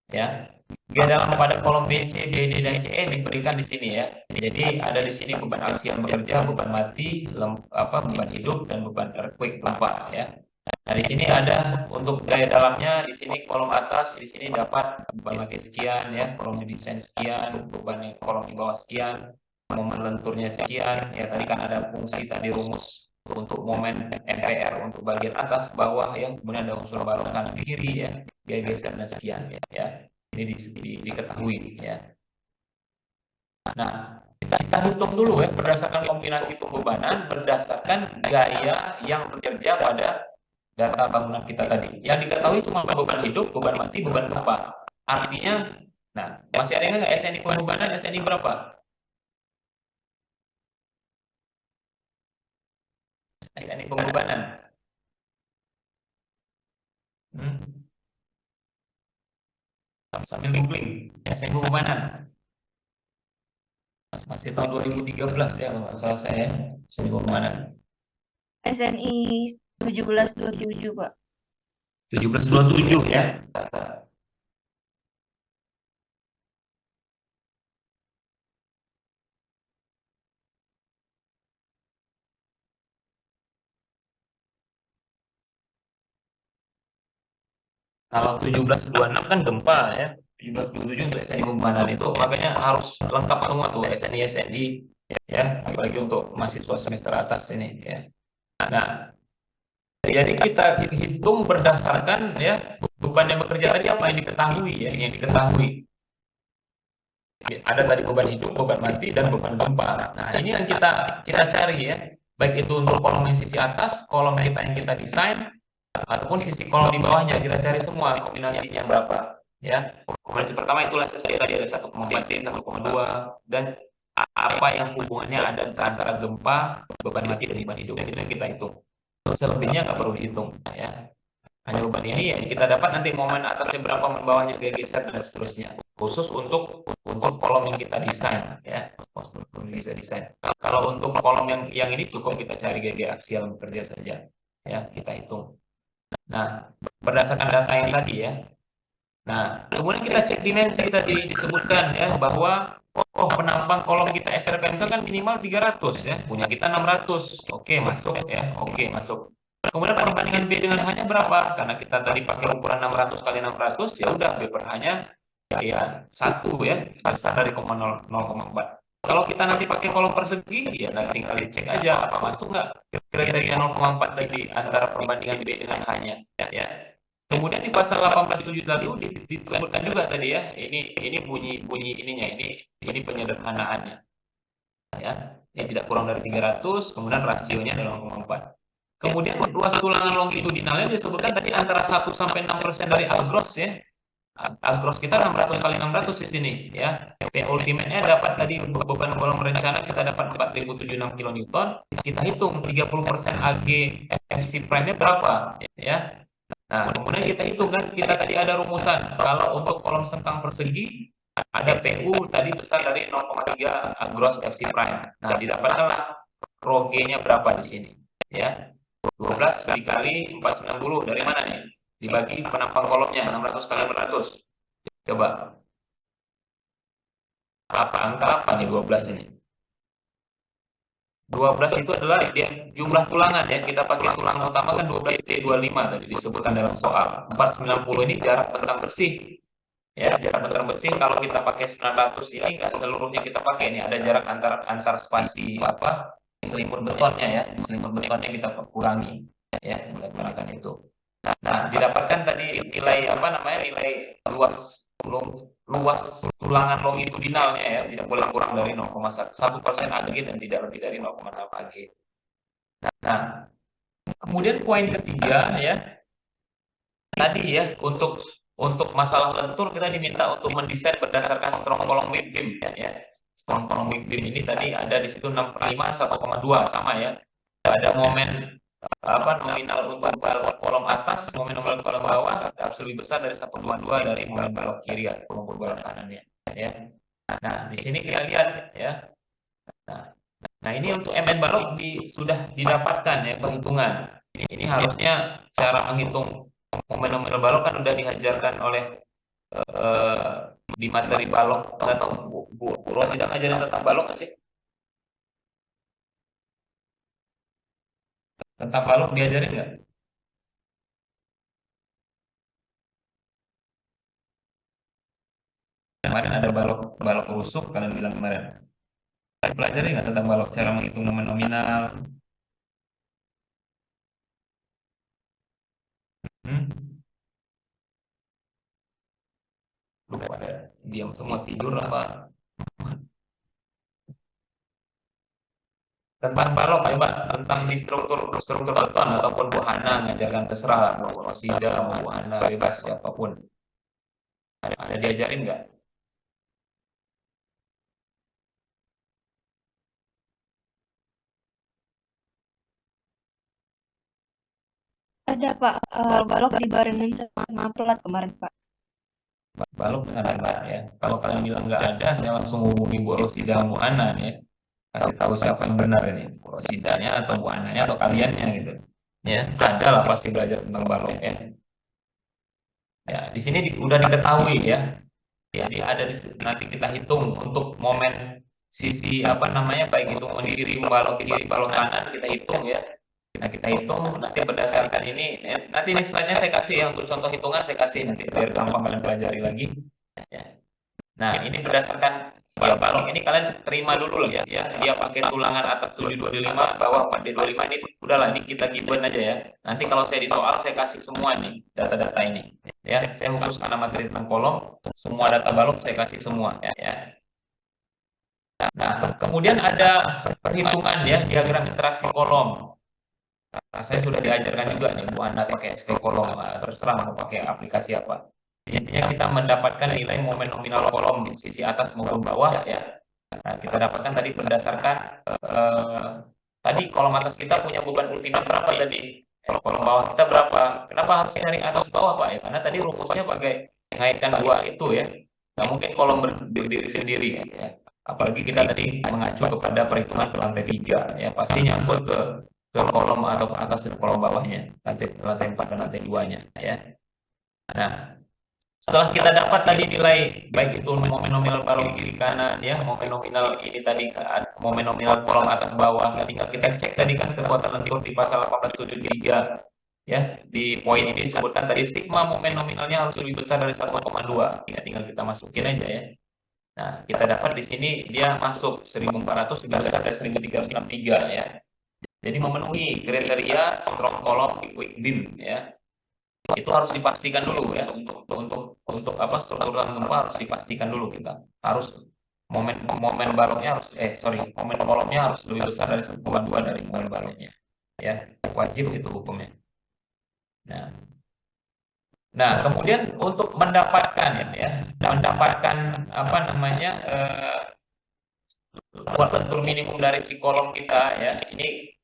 Ya. Gaya dalam pada kolom BC, BD dan CE diberikan di sini ya. Jadi ada di sini beban aksial bekerja, beban mati, beban hidup dan beban earthquake gempa ya. Nah, di sini ada untuk gaya dalamnya, di sini kolom atas, di sini dapat beban mati sekian ya, kolom desain sekian, beban kolom di bawah sekian, momen lenturnya sekian. Ya tadi kan ada fungsi tadi rumus untuk momen MPR untuk bagian atas, bawah ya, kemudian ada unsur balok kanan kiri ya, gaya geser dan sekian ya. diketahui ya. Nah, kita hitung dulu ya berdasarkan kombinasi pembebanan berdasarkan gaya yang bekerja pada data bangunan kita tadi. Yang diketahui cuma beban hidup, beban mati, beban gempa. Artinya, nah masih ada nggak SNI pembebanan, SNI berapa? SNI pembebanan. Sambil googling, SNI pembebanan. Masih tahun 2013 ya kalau nggak salah saya, SNI pembebanan. SNI 1727, Pak. 1727 ya. Kalau 1726 kan gempa ya. 1727 untuk SNI pembebanan itu makanya harus lengkap semua tuh SNI ya, apalagi untuk mahasiswa semester atas ini ya. Nah, jadi kita hitung berdasarkan ya beban yang bekerja tadi apa yang diketahui ya, yang diketahui. Ada tadi beban hidup, beban mati, dan beban gempa. Nah, ini yang kita cari ya, baik itu untuk kolom yang sisi atas, kolom kita yang kita desain, ataupun sisi kolom di bawahnya kita cari semua kombinasinya berapa ya. Kombinasi pertama itulah saya tadi ada 1,4 T, 1,2 dan apa yang hubungannya ada antara gempa, beban mati dan beban hidup. Itu yang kita hitung. Selebihnya nggak perlu dihitung ya. Hanya beban ini ya kita dapat nanti momen atasnya berapa, momen bawahnya geser dan seterusnya. Khusus untuk kolom yang kita desain ya. Bisa desain. Kalau untuk kolom yang ini cukup kita cari GG aksial bekerja saja ya, kita hitung. Nah, berdasarkan data yang tadi ya. Nah, kemudian kita cek dimensi tadi disebutkan ya bahwa penampang kolom kita SRPMK kan minimal 300 ya. Punya kita 600. Oke, masuk ya. Oke, masuk. Kemudian perbandingan B dengan H-nya berapa? Karena kita tadi pakai ukuran 600 kali 600, ya udah B per H-nya ya 1 ya, besar dari 0,4. Kalau kita nanti pakai kolom persegi, ya tinggal dicek aja apa masuk nggak kriteria 0,4 tadi antara perbandingan B dengan H-nya ya. Kemudian di pasal 18.7 tadi disebutkan juga tadi ya, ini bunyi ininya, ini penyederhanaannya ya, yang tidak kurang dari 300, kemudian rasionya adalah 0,4. Kemudian luas tulangan longitudinalnya disebutkan tadi antara 1 sampai 6% dari agros ya. Agros kita 600 kali 600 di sini ya. P ultimate-nya dapat tadi beban kolom rencana kita dapat 4076 kN. Kita hitung 30% AG FC prime-nya berapa ya. Nah, kemudian kita hitung kan, kita tadi ada rumusan. Kalau untuk kolom sengkang persegi ada PU tadi besar dari 0,3 gross FC prime. Nah, didapatkanlah ROG-nya berapa di sini ya. 12 dikali 490 dari mana nih? Dibagi penampang kolomnya 600 kali 600. Coba. Angka apa nih 12 ini? 12 itu adalah dia jumlah tulangan ya. Kita pakai tulangan utama kan 12T25 tadi disebutkan dalam soal. 490 ini jarak bentang bersih. Ya, jarak bentang bersih kalau kita pakai 900 ini enggak seluruhnya kita pakai. Ini ada jarak antar spasi selimut betonnya ya. Selimut betonnya kita kurangi ya, menggunakan itu. Nah, didapatkan tadi nilai nilai luas tulangan longitudinalnya ya, tidak boleh kurang dari 0,1% AG dan tidak lebih dari 0,6 AG. Nah, kemudian poin ketiga ya, tadi ya untuk masalah lentur kita diminta untuk mendesain berdasarkan strong column weak beam ya. Strong column weak beam ini tadi ada di situ 65 1,2 sama ya. Ada momen nominal untuk balok kolom atas, momen nominal kolom bawah harus lebih besar dari 1,2 dari momen balok kiri atau balok kanannya ya. Nah, di sini kita lihat ya. Nah, ini untuk MN balok sudah didapatkan ya perhitungan. Ini harusnya cara menghitung momen nominal balok kan sudah diajarkan oleh di materi balok. Atau Bu Rosi tidak ngajarin tentang balok nggak sih? Tentang balok diajarin nggak? Kemarin ada balok rusuk, kalian bilang kemarin. Pelajari nggak tentang balok, cara menghitung momen nominal? pada diam semua tidur apa. Tentang balok ya Mbak, tentang di struktur keton ataupun wahana ngajarkan terserah lah, mau rosida, mau wahana bebas siapapun. Ada diajarin nggak? Ada Pak, balok dibarengin sama pelat kemarin Pak. Balok ada Mbak ya. Kalau kalian bilang nggak ada, saya langsung hubungi Bu Rosida Muana ya. Kasih tahu siapa yang benar ini, Bu Rosidanya atau Bu Ananya atau kaliannya gitu. Ya, ada lah pasti belajar tentang balok ya. Ya, di sini udah diketahui ya. Jadi ada nanti kita hitung untuk momen sisi apa namanya, baik itu mendiri balok kiri balok kanan, kita hitung ya. Nah, kita hitung nanti berdasarkan ini, nanti ini slide-nya saya kasih ya, untuk contoh hitungan saya kasih nanti biar gampang kalian pelajari lagi. Ya. Nah, ini berdasarkan ya balok ini kalian terima dulu lah ya. Dia pakai tulangan atas 725, bawah 4D25, ini udahlah, ini kita given aja ya. Nanti kalau saya di soal saya kasih semua nih data-data ini. Ya, saya khusus karena materi tentang kolom, semua data balok saya kasih semua ya. Nah, kemudian ada perhitungan ya, diagram interaksi kolom. Nah, saya sudah diajarkan juga nih Bu Anda pakai SQ kolom, terserah mau pakai aplikasi apa. Intinya kita mendapatkan nilai momen nominal kolom di sisi atas maupun bawah ya. Nah, kita dapatkan tadi berdasarkan tadi kolom atas kita punya beban ultimate berapa tadi? Kolom bawah kita berapa? Kenapa harus cari atas bawah Pak ya? Karena tadi rumusnya pakai mengaitkan dua itu ya. Nggak mungkin kolom berdiri sendiri ya. Apalagi kita tadi mengacu kepada perhitungan ke lantai 3 ya, pasti nyambung ke kolom atau ke atas dan kolom bawahnya, lantai 4 dan lantai 2-nya ya. Nah, setelah kita dapat tadi nilai baik itu momen nominal balok kiri kanan ya, momen nominal ini tadi momen nominal kolom atas bawah, tinggal kita cek tadi kan kekuatan lentur di pasal 1873 ya, di poin ini disebutkan tadi sigma momen nominalnya harus lebih besar dari 1,2 ya, tinggal kita masukin aja ya. Nah, kita dapat di sini dia masuk 1400 lebih besar dari 1363 ya. Jadi memenuhi kriteria strong kolom quick beam ya. Itu harus dipastikan dulu ya, untuk apa, struktur gempa harus dipastikan dulu kita. Harus momen baloknya harus momen kolomnya harus lebih besar dari 1,2 dari momen baloknya. Ya, wajib itu hukumnya. Nah, kemudian untuk mendapatkan apa namanya kuat lentur minimum dari si kolom kita ya. Ini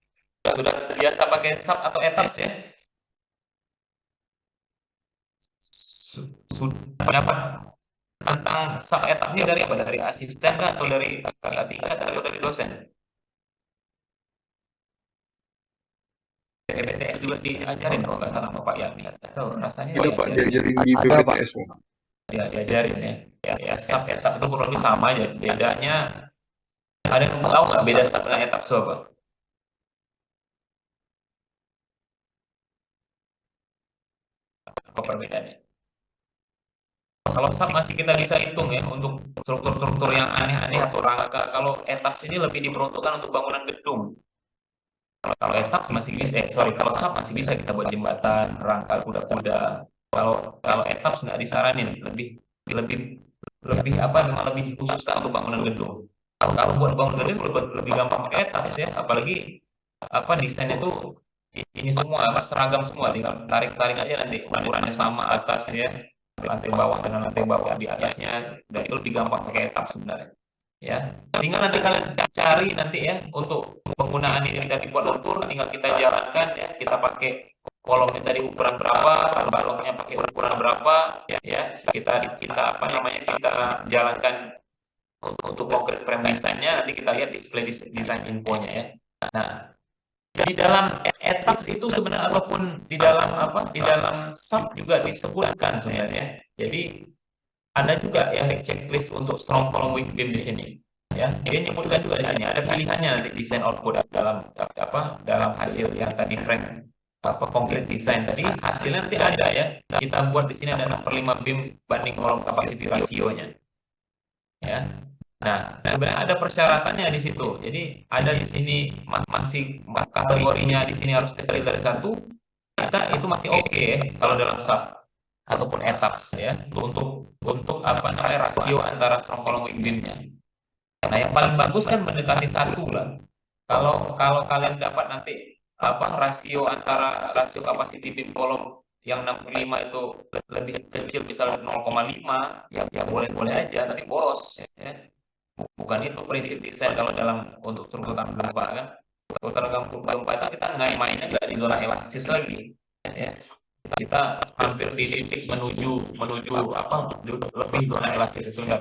sudah biasa pakai sub atau etaps ya. Sudah tentang sub etapnya dari apa? Dari asisten kah, atau dari kakak tingkat atau dari dosen? BPTS juga diajarin kalau nggak salah Bapak ya. Atau rasanya Itu Pak, diajarin di BPTS Pak. Ya, diajarin ya. Ya, sub etap itu kurang lebih sama aja. Bedanya, ada yang tahu nggak beda sub dan etap apa? Apa perbedaannya? Kalau sub masih kita bisa hitung ya, untuk struktur-struktur yang aneh-aneh atau rangka. Kalau etap ini lebih diperuntukkan untuk bangunan gedung. Kalau etap masih bisa, kalau sub masih bisa kita buat jembatan, rangka kuda-kuda. Kalau etap nggak disaranin, lebih apa, memang lebih dikhususkan untuk bangunan gedung. Kalau buat bangunan gedung lebih gampang pakai etap ya, apalagi apa desainnya tuh ini semua apa, seragam semua, tinggal tarik aja nanti ukurannya sama atas ya, lantai bawah dengan lantai bawah di atasnya, dan itu lebih gampang pakai etap sebenarnya ya. Tinggal nanti kalian cari nanti ya, untuk penggunaan ini tadi buat lentur, tinggal kita jalankan ya, kita pakai kolomnya tadi ukuran berapa, baloknya pakai ukuran berapa ya, kita apa namanya, kita jalankan untuk konkret frame desainnya, nanti kita lihat display desain infonya ya. Nah, di dalam etap itu sebenarnya, ataupun di dalam sub juga disebutkan sebenarnya. Jadi ada juga ya checklist untuk strong column weak beam di sini ya. Dia nyebutkan juga di sini ada pilihannya nanti desain output dalam hasil yang tadi frame konkret desain tadi, hasilnya nanti ada ya. Kita buat di sini ada 6/5 beam banding kolom capacity rasionya ya. Nah, sebenarnya ada persyaratannya di situ. Jadi ada di sini masih kategorinya di sini harus kecil dari 1. Kita itu masih oke ya, kalau dalam sub. ataupun etaps ya untuk apa namanya rasio antara strong column weak beamnya. Nah, yang paling bagus kan mendekati 1 lah. Kalau kalian dapat nanti apa rasio capacity beam kolom yang 65 itu lebih kecil, misalnya 0,5, ya boleh-boleh aja, tapi boros ya. Bukan itu prinsip desain kalau dalam untuk struktur tahan gempa kan. Struktur tahan gempa itu kita nggak mainnya nggak di zona elastis lagi ya. Kita hampir di titik menuju apa lebih zona elastis sesudah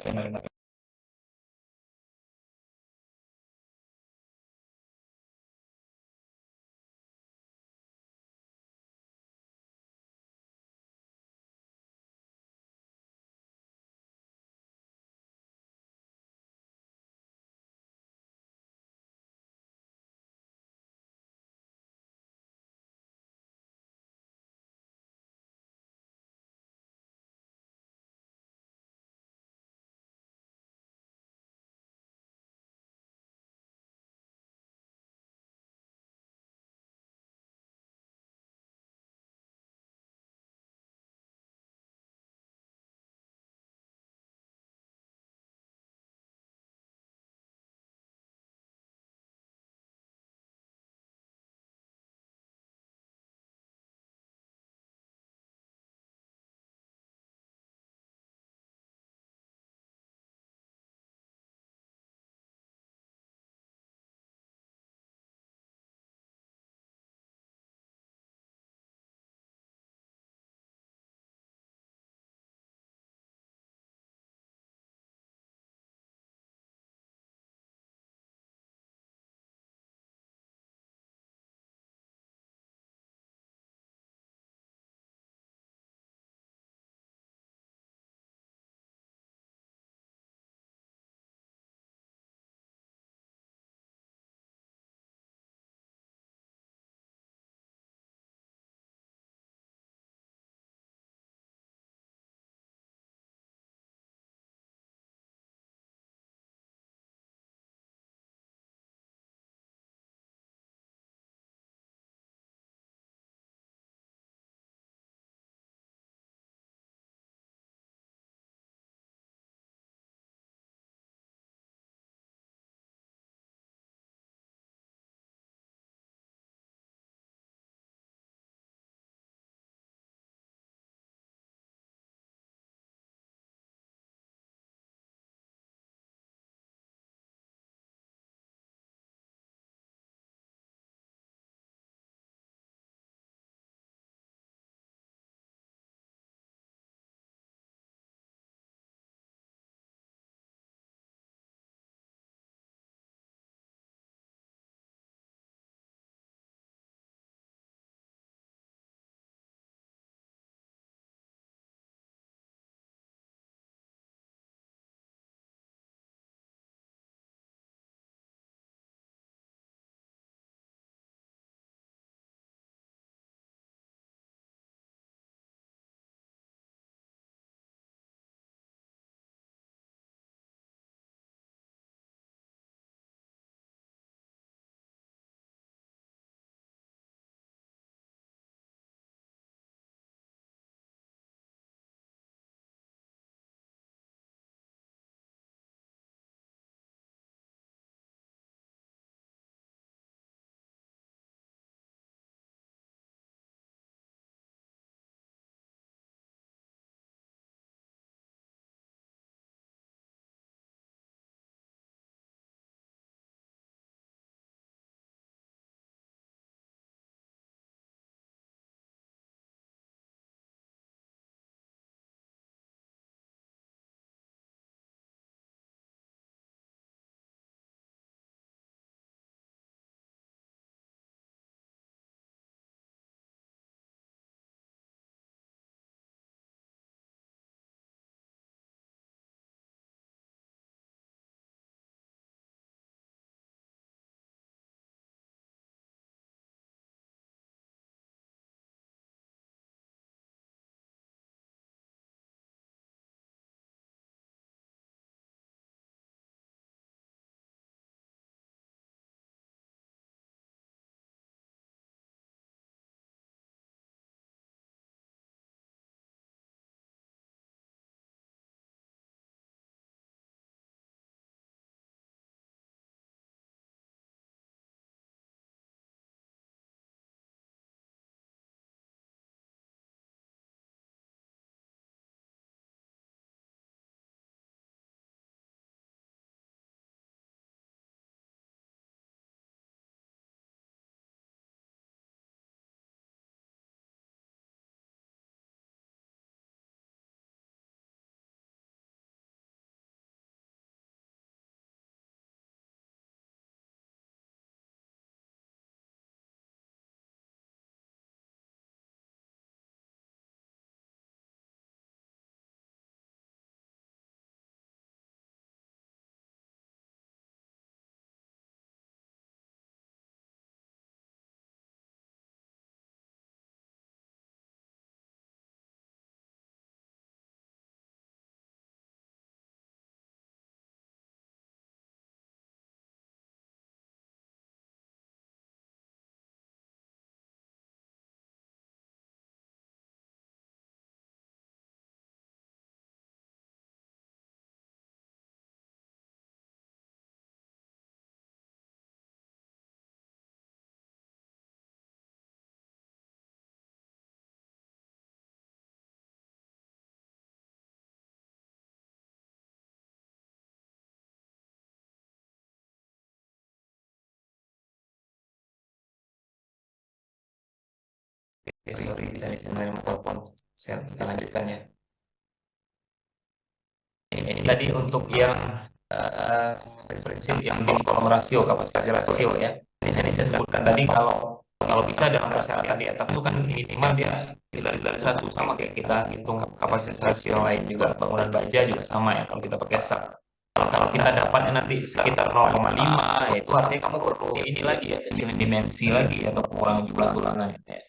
sorry, bisa menerima telepon. Saya lanjutkan ya. Ini tadi untuk yang prinsip yang di kolom rasio, kapasitas rasio ya. Di sini saya sebutkan tadi kalau bisa dalam persyaratan di atas itu kan minimal dia dari satu, sama kayak kita hitung kapasitas rasio lain juga, bangunan baja juga sama ya kalau kita pakai SAP. Kalau kita dapatnya nanti sekitar 0,5, ya itu artinya kamu perlu ini lagi ya, kecilin dimensi lagi atau kurang jumlah tulangan ya.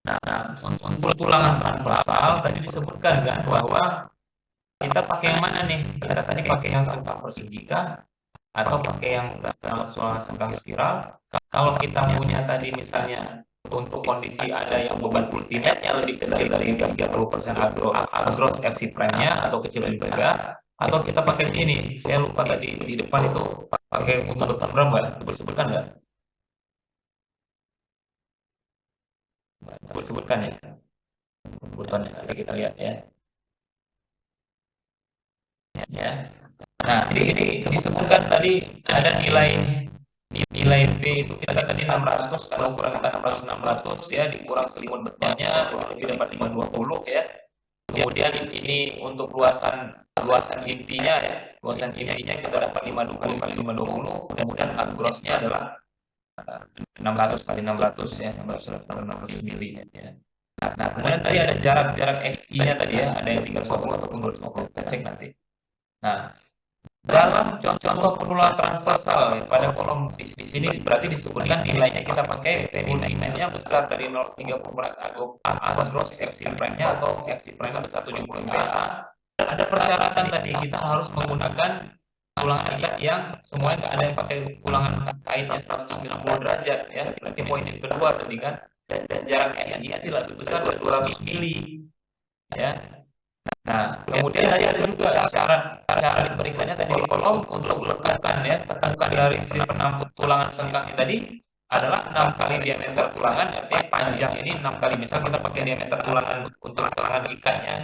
Nah, untuk tulangan transversal tadi disebutkan kan bahwa kita pakai yang mana nih? Kita tadi pakai yang sengkang persegi kah? Atau pakai yang soal sengkang spiral? Kalau kita punya tadi misalnya untuk kondisi ada yang beban ultimate-nya lebih kecil dari 30% gross FC prime-nya atau kecil dari PPA, atau kita pakai sini. Saya lupa tadi di depan itu pakai urutan berapa? Disebutkan nggak? Disebutkan ya. Urutannya kita lihat ya. Ya. Nah, di sini disebutkan tadi ada nilai B itu kita tadi 600, kalau kurang kita 600 ya, dikurang selimut betonnya lebih dapat 520 ya. Kemudian ini untuk luasan intinya ya. Luasan intinya kita dapat 50 kali 520, kemudian grossnya adalah 600 kali 600 ya, 600 mili ya. Nah, kemudian tadi ada jarak XI-nya tadi ya, ada yang 350 ataupun 250, kita cek nanti. Nah, dalam contoh penulaan transversal ya, pada kolom di sini berarti disebutkan nilainya kita pakai ultimate-nya besar dari 0,30 atau gross FC prime-nya atau FC prime-nya besar 70 MPa. Ada persyaratan tadi kita harus menggunakan ulangan ikat yang semuanya nggak ada yang pakai ulangan kaitnya 190 derajat ya. Berarti poin yang kedua tadi kan, dan jarak SI-nya tidak lebih besar dari 200 mili ya. Nah, kemudian tadi ada juga syarat berikutnya tadi di kolom untuk tekankan ya, tekankan dari si penampung tulangan sengkangnya tadi adalah 6 kali diameter tulangan, artinya panjang ini 6 kali. Misal kita pakai diameter tulangan untuk tulangan ikatnya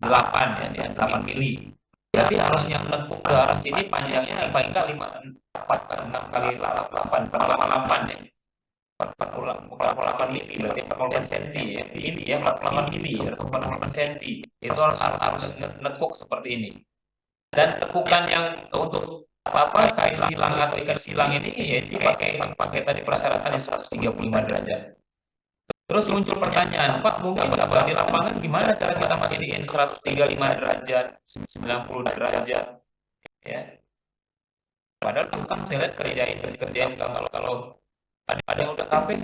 8 ya, 8 mili. Berarti harus yang menekuk ke arah sini panjangnya paling nggak 6 kali 8, 48 ya. 48 mili, berarti 48 cm ya. Ini ya 48 mili atau 48 cm. Itu harus nekuk seperti ini. Dan tekukan yang untuk kait silang atau ikat silang ini ya dipakai tadi persyaratan yang 135 derajat. Terus muncul pertanyaan, Pak, mungkin nggak di lapangan gimana cara kita mastiin 135 derajat, 90 derajat, ya. Padahal kan saya lihat kerjain kalau ada yang udah KP,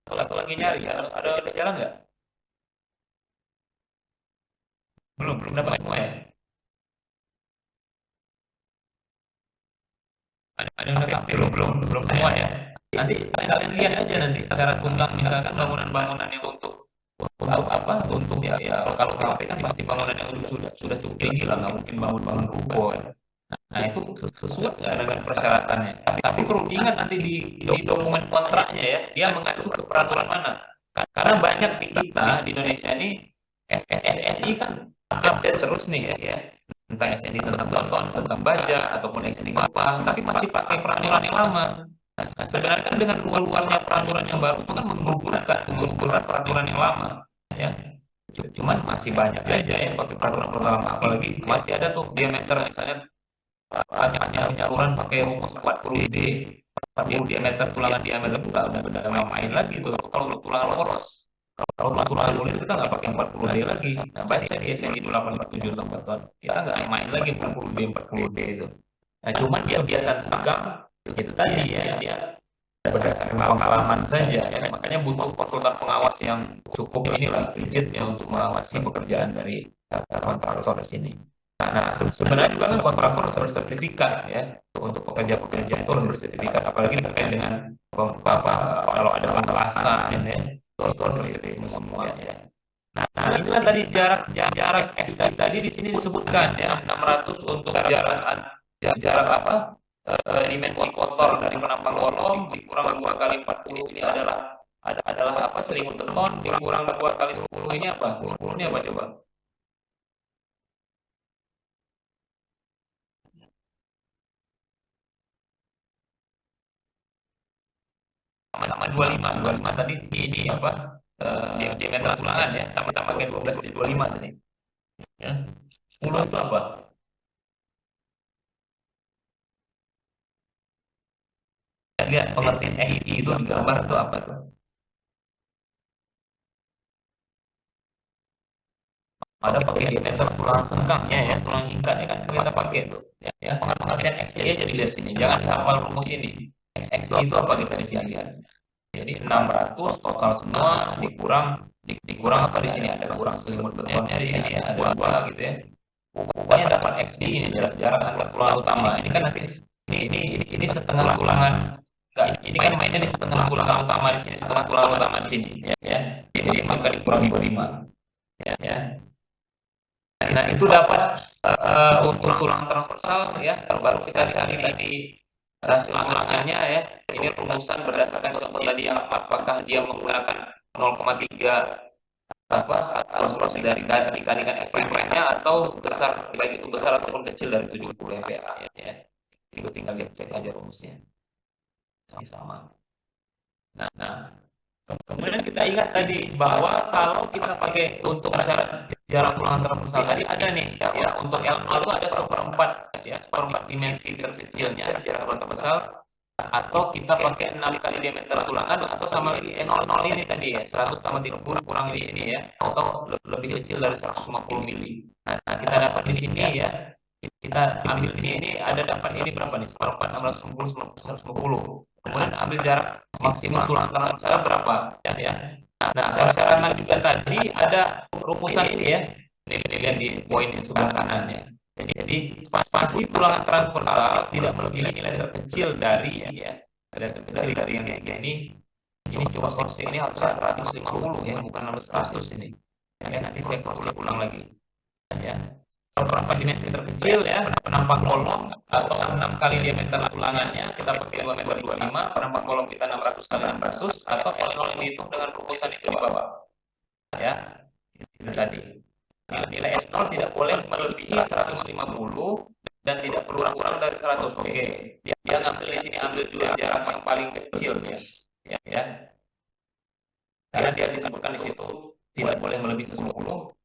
kalau lagi nyari, ada jalan nggak? Belum dapat semua ya. Ada yang udah KP, belum semua ya. Nanti kalian lihat aja nanti syarat tunggang misalkan bangunan yang untuk apa? Untuk ya kalau KP kan pasti bangunan yang sudah cukup tinggi lah, nggak mungkin bangun ruko ya. Nah itu sesuai dengan persyaratannya. Tapi perlu diingat nanti di dokumen kontraknya ya, dia mengacu ke peraturan mana. Karena banyak di kita di Indonesia ini SNI kan update terus nih ya. Entah SNI tentang beton, tentang baja, ataupun SNI apa, tapi masih pakai peraturan yang lama. Nah, sebenarnya kan dengan keluarnya peraturan yang baru itu kan menggugurkan peraturan yang lama ya. Cuman masih banyak aja yang pakai peraturan lama, apalagi masih ada tuh diameter misalnya penyaluran pakai rumus 40D, 40 diameter tulangan diameter itu udah main lagi tuh. Kalau tulangan poros, kalau tulangan bulir kita nggak pakai 40D lagi. Nah, baca di SNI 847 atau 4 ton, kita nggak main lagi 40D itu. Nah, cuman dia biasa pegang itu tadi ya berdasarkan pengalaman saja ya. Makanya butuh konsultan pengawas yang cukup inilah rigid ya untuk mengawasi pekerjaan dari kontraktor di sini. Nah, sebenarnya juga kan kontraktor harus bersertifikat ya. Untuk pekerja-pekerja itu harus bersertifikat, apalagi terkait dengan kalau ada pengelasan ya, itu harus bersertifikat semua ya. Nah, inilah tadi jarak X tadi di sini disebutkan ya, 600 untuk jarak apa? Dimensi kotor dari penampang kolom dikurang 2 kali 40 ini adalah apa? Selimut beton dikurang 2 kali 10 ini apa? 10 ini apa coba? sama 25 tadi ini apa diameter tulangan ya, kita pakai 12 di 25 tadi ya. 10 itu apa? Lihat pengertian XI itu di gambar itu apa tuh? Ada pakai diameter tulang sengkangnya ya, tulang ikat ya kan kita pakai itu ya. Pengertian XI aja dilihat sini, jangan hafal rumus ini. XI itu apa kita di sini lihat. Jadi 600 total semua dikurang apa di sini ada kurang selimut betonnya di sini ya, ada 2 gitu ya. Pokoknya dapat XI ini jarak antar tulang utama. Ini kan nanti ini setengah tulangan. Enggak, ini kan mainnya di setengah tulang utama di sini, setengah tulang utama di sini ya. Jadi maka dikurangi 25 ya. Nah, itu dapat untuk tulang transversal ya, baru kita cari tadi rasio tulangannya ya. Ini rumusan berdasarkan contoh tadi yang apakah dia menggunakan 0,3 apa transversi dari dikalikan XY-nya atau besar, baik itu besar ataupun kecil dari 70 MPa ya. Itu tinggal cek aja rumusnya. Sama. Nah, kemudian kita ingat tadi bahwa kalau kita pakai untuk syarat jarak tulang transversal tadi ada nih ya, untuk L0 itu ada seperempat dimensi terkecilnya jarak tulang transversal, atau kita pakai 6 kali diameter tulangan, atau sama lagi S0 ini tadi ya 100 tambah 30 kurang di sini ya, atau lebih kecil dari 150 mili. Nah, kita dapat di sini ya, kita ambil di sini ada dapat ini berapa nih, seperempat 660 150. Kemudian ambil jarak maksimum tulang transversal berapa ya. Nah, karena juga tadi ada rumusan ini ya, ini lihat di poin di sebelah kanan ya. Jadi spasi tulang transversal tidak melebihi nilai terkecil dari ya, dari yang kayak gini. Ini coba kursi ini harus 150 ya, bukan 100 ini. Ya, nanti saya ulang lagi. Ya. Seperempat dimensi terkecil ya, penampak kolom atau 6 kali diameter tulangannya kita pakai 2 meter 25, penampak kolom kita 600 kali 600, atau S0 yang dihitung dengan rumusan itu di bawah ya. Itu tadi nilai S0 tidak boleh melebihi 150 dan tidak perlu kurang dari 100. Oke, dia ngambil di sini, ambil juga jarak yang paling kecil ya. Karena dia disebutkan di situ tidak boleh melebihi 10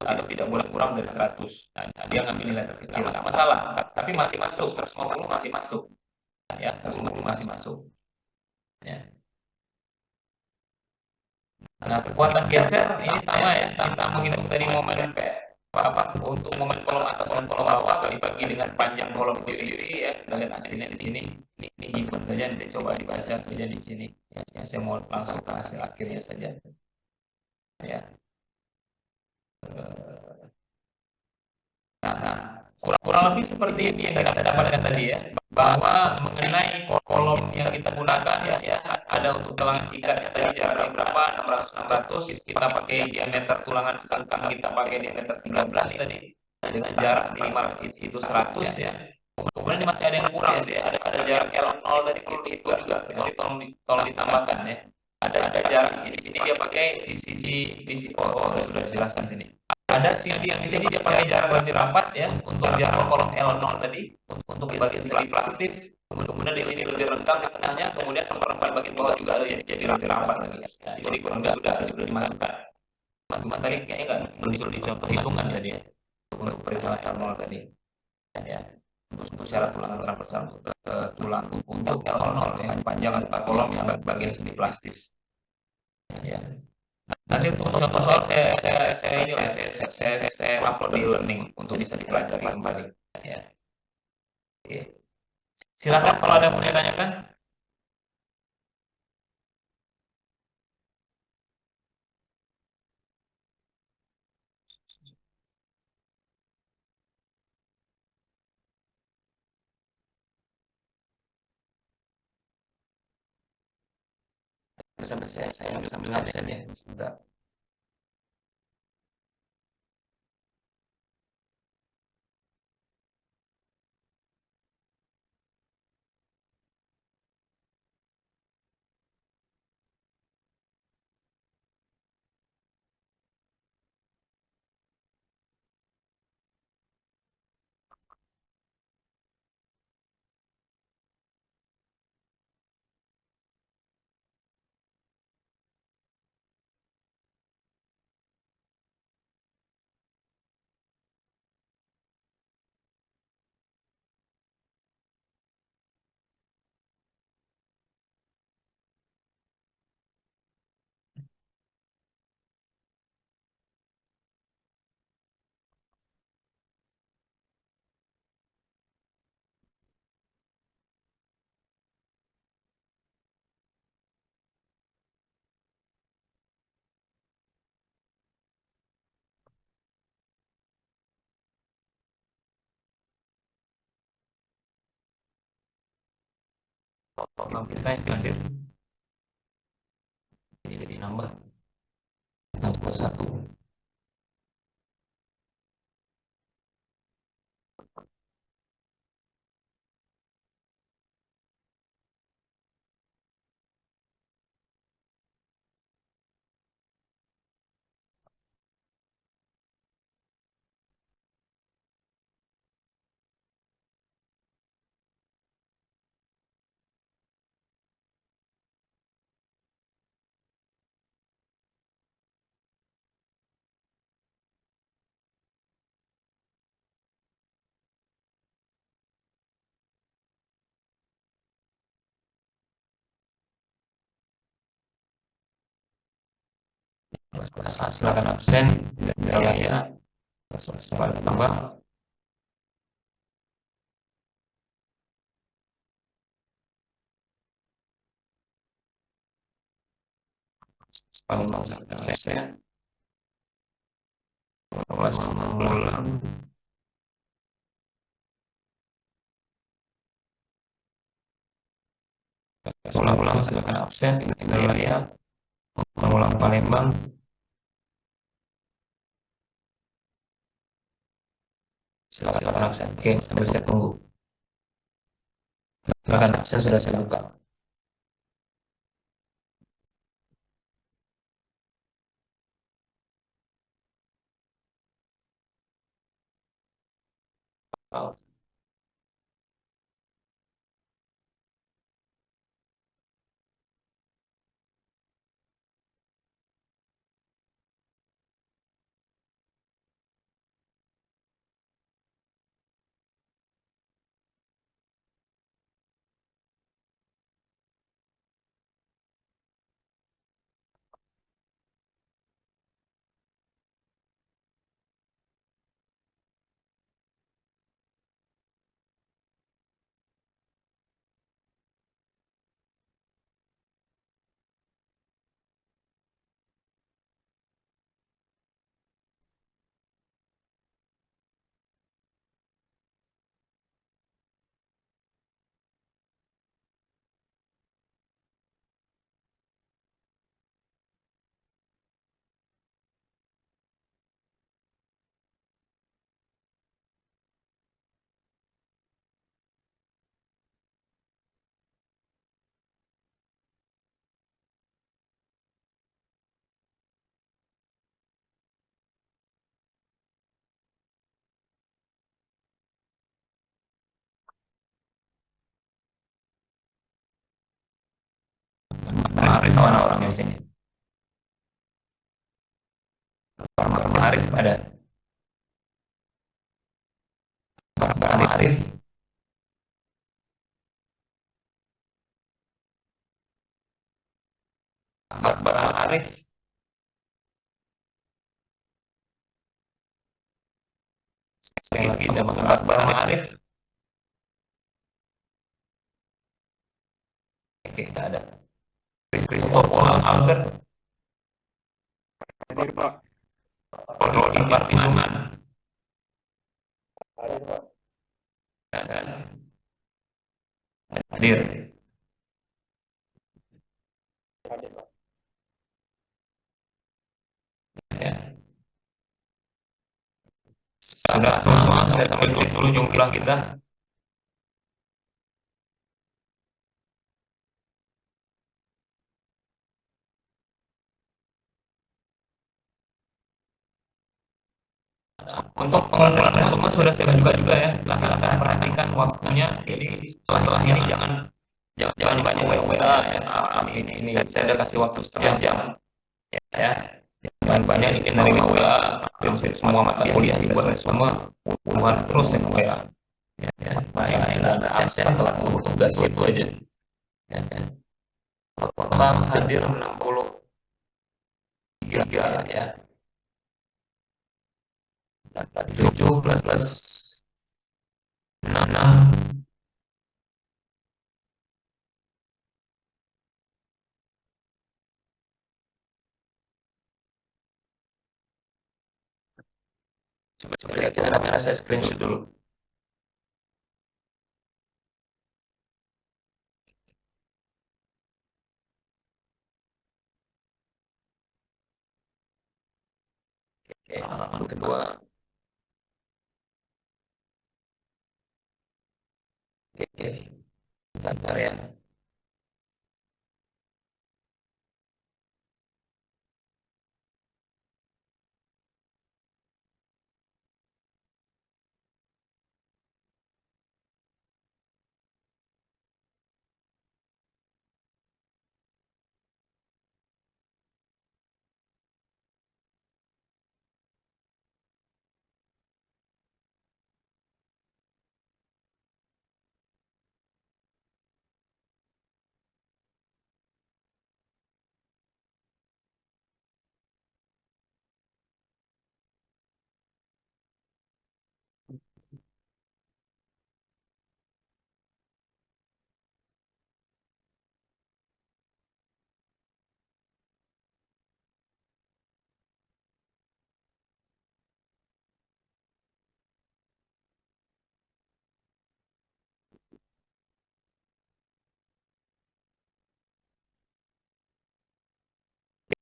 atau tidak boleh kurang dari 100. Nah, dia ngambil nilai terkecil, nggak masalah. Tapi masih masuk, 150 masih masuk. Ya, 150 masih masuk. Ya. Nah, kekuatan geser ini sama ya. Kita menghitung tadi momen apa untuk momen kolom atas dan kolom bawah dibagi dengan panjang kolom itu sendiri ya. Kita lihat hasilnya di sini. Ini given saja, nanti coba dibaca saja di sini. Ya, saya mau langsung ke hasil akhirnya saja. Ya. Nah, kurang lebih seperti ini yang kita dapatkan tadi ya, bahwa mengenai kolom yang kita gunakan ya ada untuk tulangan ikat yang tadi jaraknya berapa, 600 kita pakai diameter tulangan sengkang, kita pakai diameter 13 tadi dengan jarak minimal itu 100 ya. Kemudian masih ada yang kurang ya, ada jarak L0 tadi perlu dihitung juga, nanti tolong ditambahkan ya. Ada jarak di sini dia pakai sisi sudah dijelaskan sini. Ada sisi yang di sini dia pakai jarak lebih rapat ya, untuk jarak kolom L0 tadi untuk bagian segi plastis. Kemudian di sini lebih renggang di tengahnya, kemudian seperempat bagian bawah juga ada yang jadi lebih rapat lagi. Nah, jadi kurang sudah dimasukkan. Cuma tadi kayaknya nggak belum disuruh dicontoh hitungan tadi ya, untuk perhitungan L0 tadi ya. Untuk syarat tulangan transversal tulang untuk L0 ya, panjang antar kolom yang bagian segi plastis. Ya. Nanti untuk contoh soal saya upload di learning untuk bisa dipelajari kembali ya. Oke. Silakan kalau ada yang mau ditanyakan. Saya bisa sambil absen ya. Sebentar. Program kita yang hadir jadi nambah 61. Silakan absen ya, tambah. Paling absen awas mengulang ulang silakan absen ya, mengulang Palembang. Silakan absen. Oke, sambil saya tunggu. Silakan absen sudah saya buka. Arif mana orangnya di sini? Bang Arif ada. Bang Arif. Bang Arif. Sekali lagi saya mengenal Bang Arif. Oke, tidak ada. Christopher Albert. Hadir, Pak. Rodi Partinungan. Hadir. Ya. Sudah semua saya sampai dulu jumlah kita. Untuk pengumpulan semua sudah saya juga ya. Silakan perhatikan waktunya. Jadi setelah ini jangan banyak WA ya. Ini saya udah kasih waktu setengah jam ya. Jangan banyak menerima WA. Prinsip semua mata kuliah dibuat semua puluhan terus yang WA. Ya, lain ada absen atau tugas itu aja. Ya. Total hadir 63 ya. 7 plus 6. Coba lihat cara saya screenshot dulu. Oke, halaman kedua. Oke, bentar ya.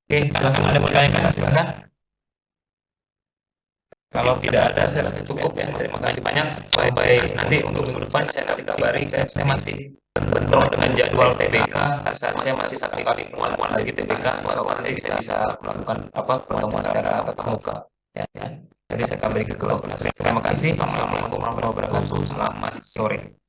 Oke, silakan ada pertanyaan, silakan. Kalau tidak ada, saya rasa cukup ya. Terima kasih banyak. Sampai nanti untuk minggu depan saya nanti kabari. Saya masih bentrok dengan jadwal TBK. Saya masih satu kali muat lagi TBK. Insya Allah saya bisa melakukan pertemuan secara tatap muka. Ya. Jadi saya kabari ke kelas. Terima kasih. Assalamualaikum warahmatullahi wabarakatuh. Selamat sore.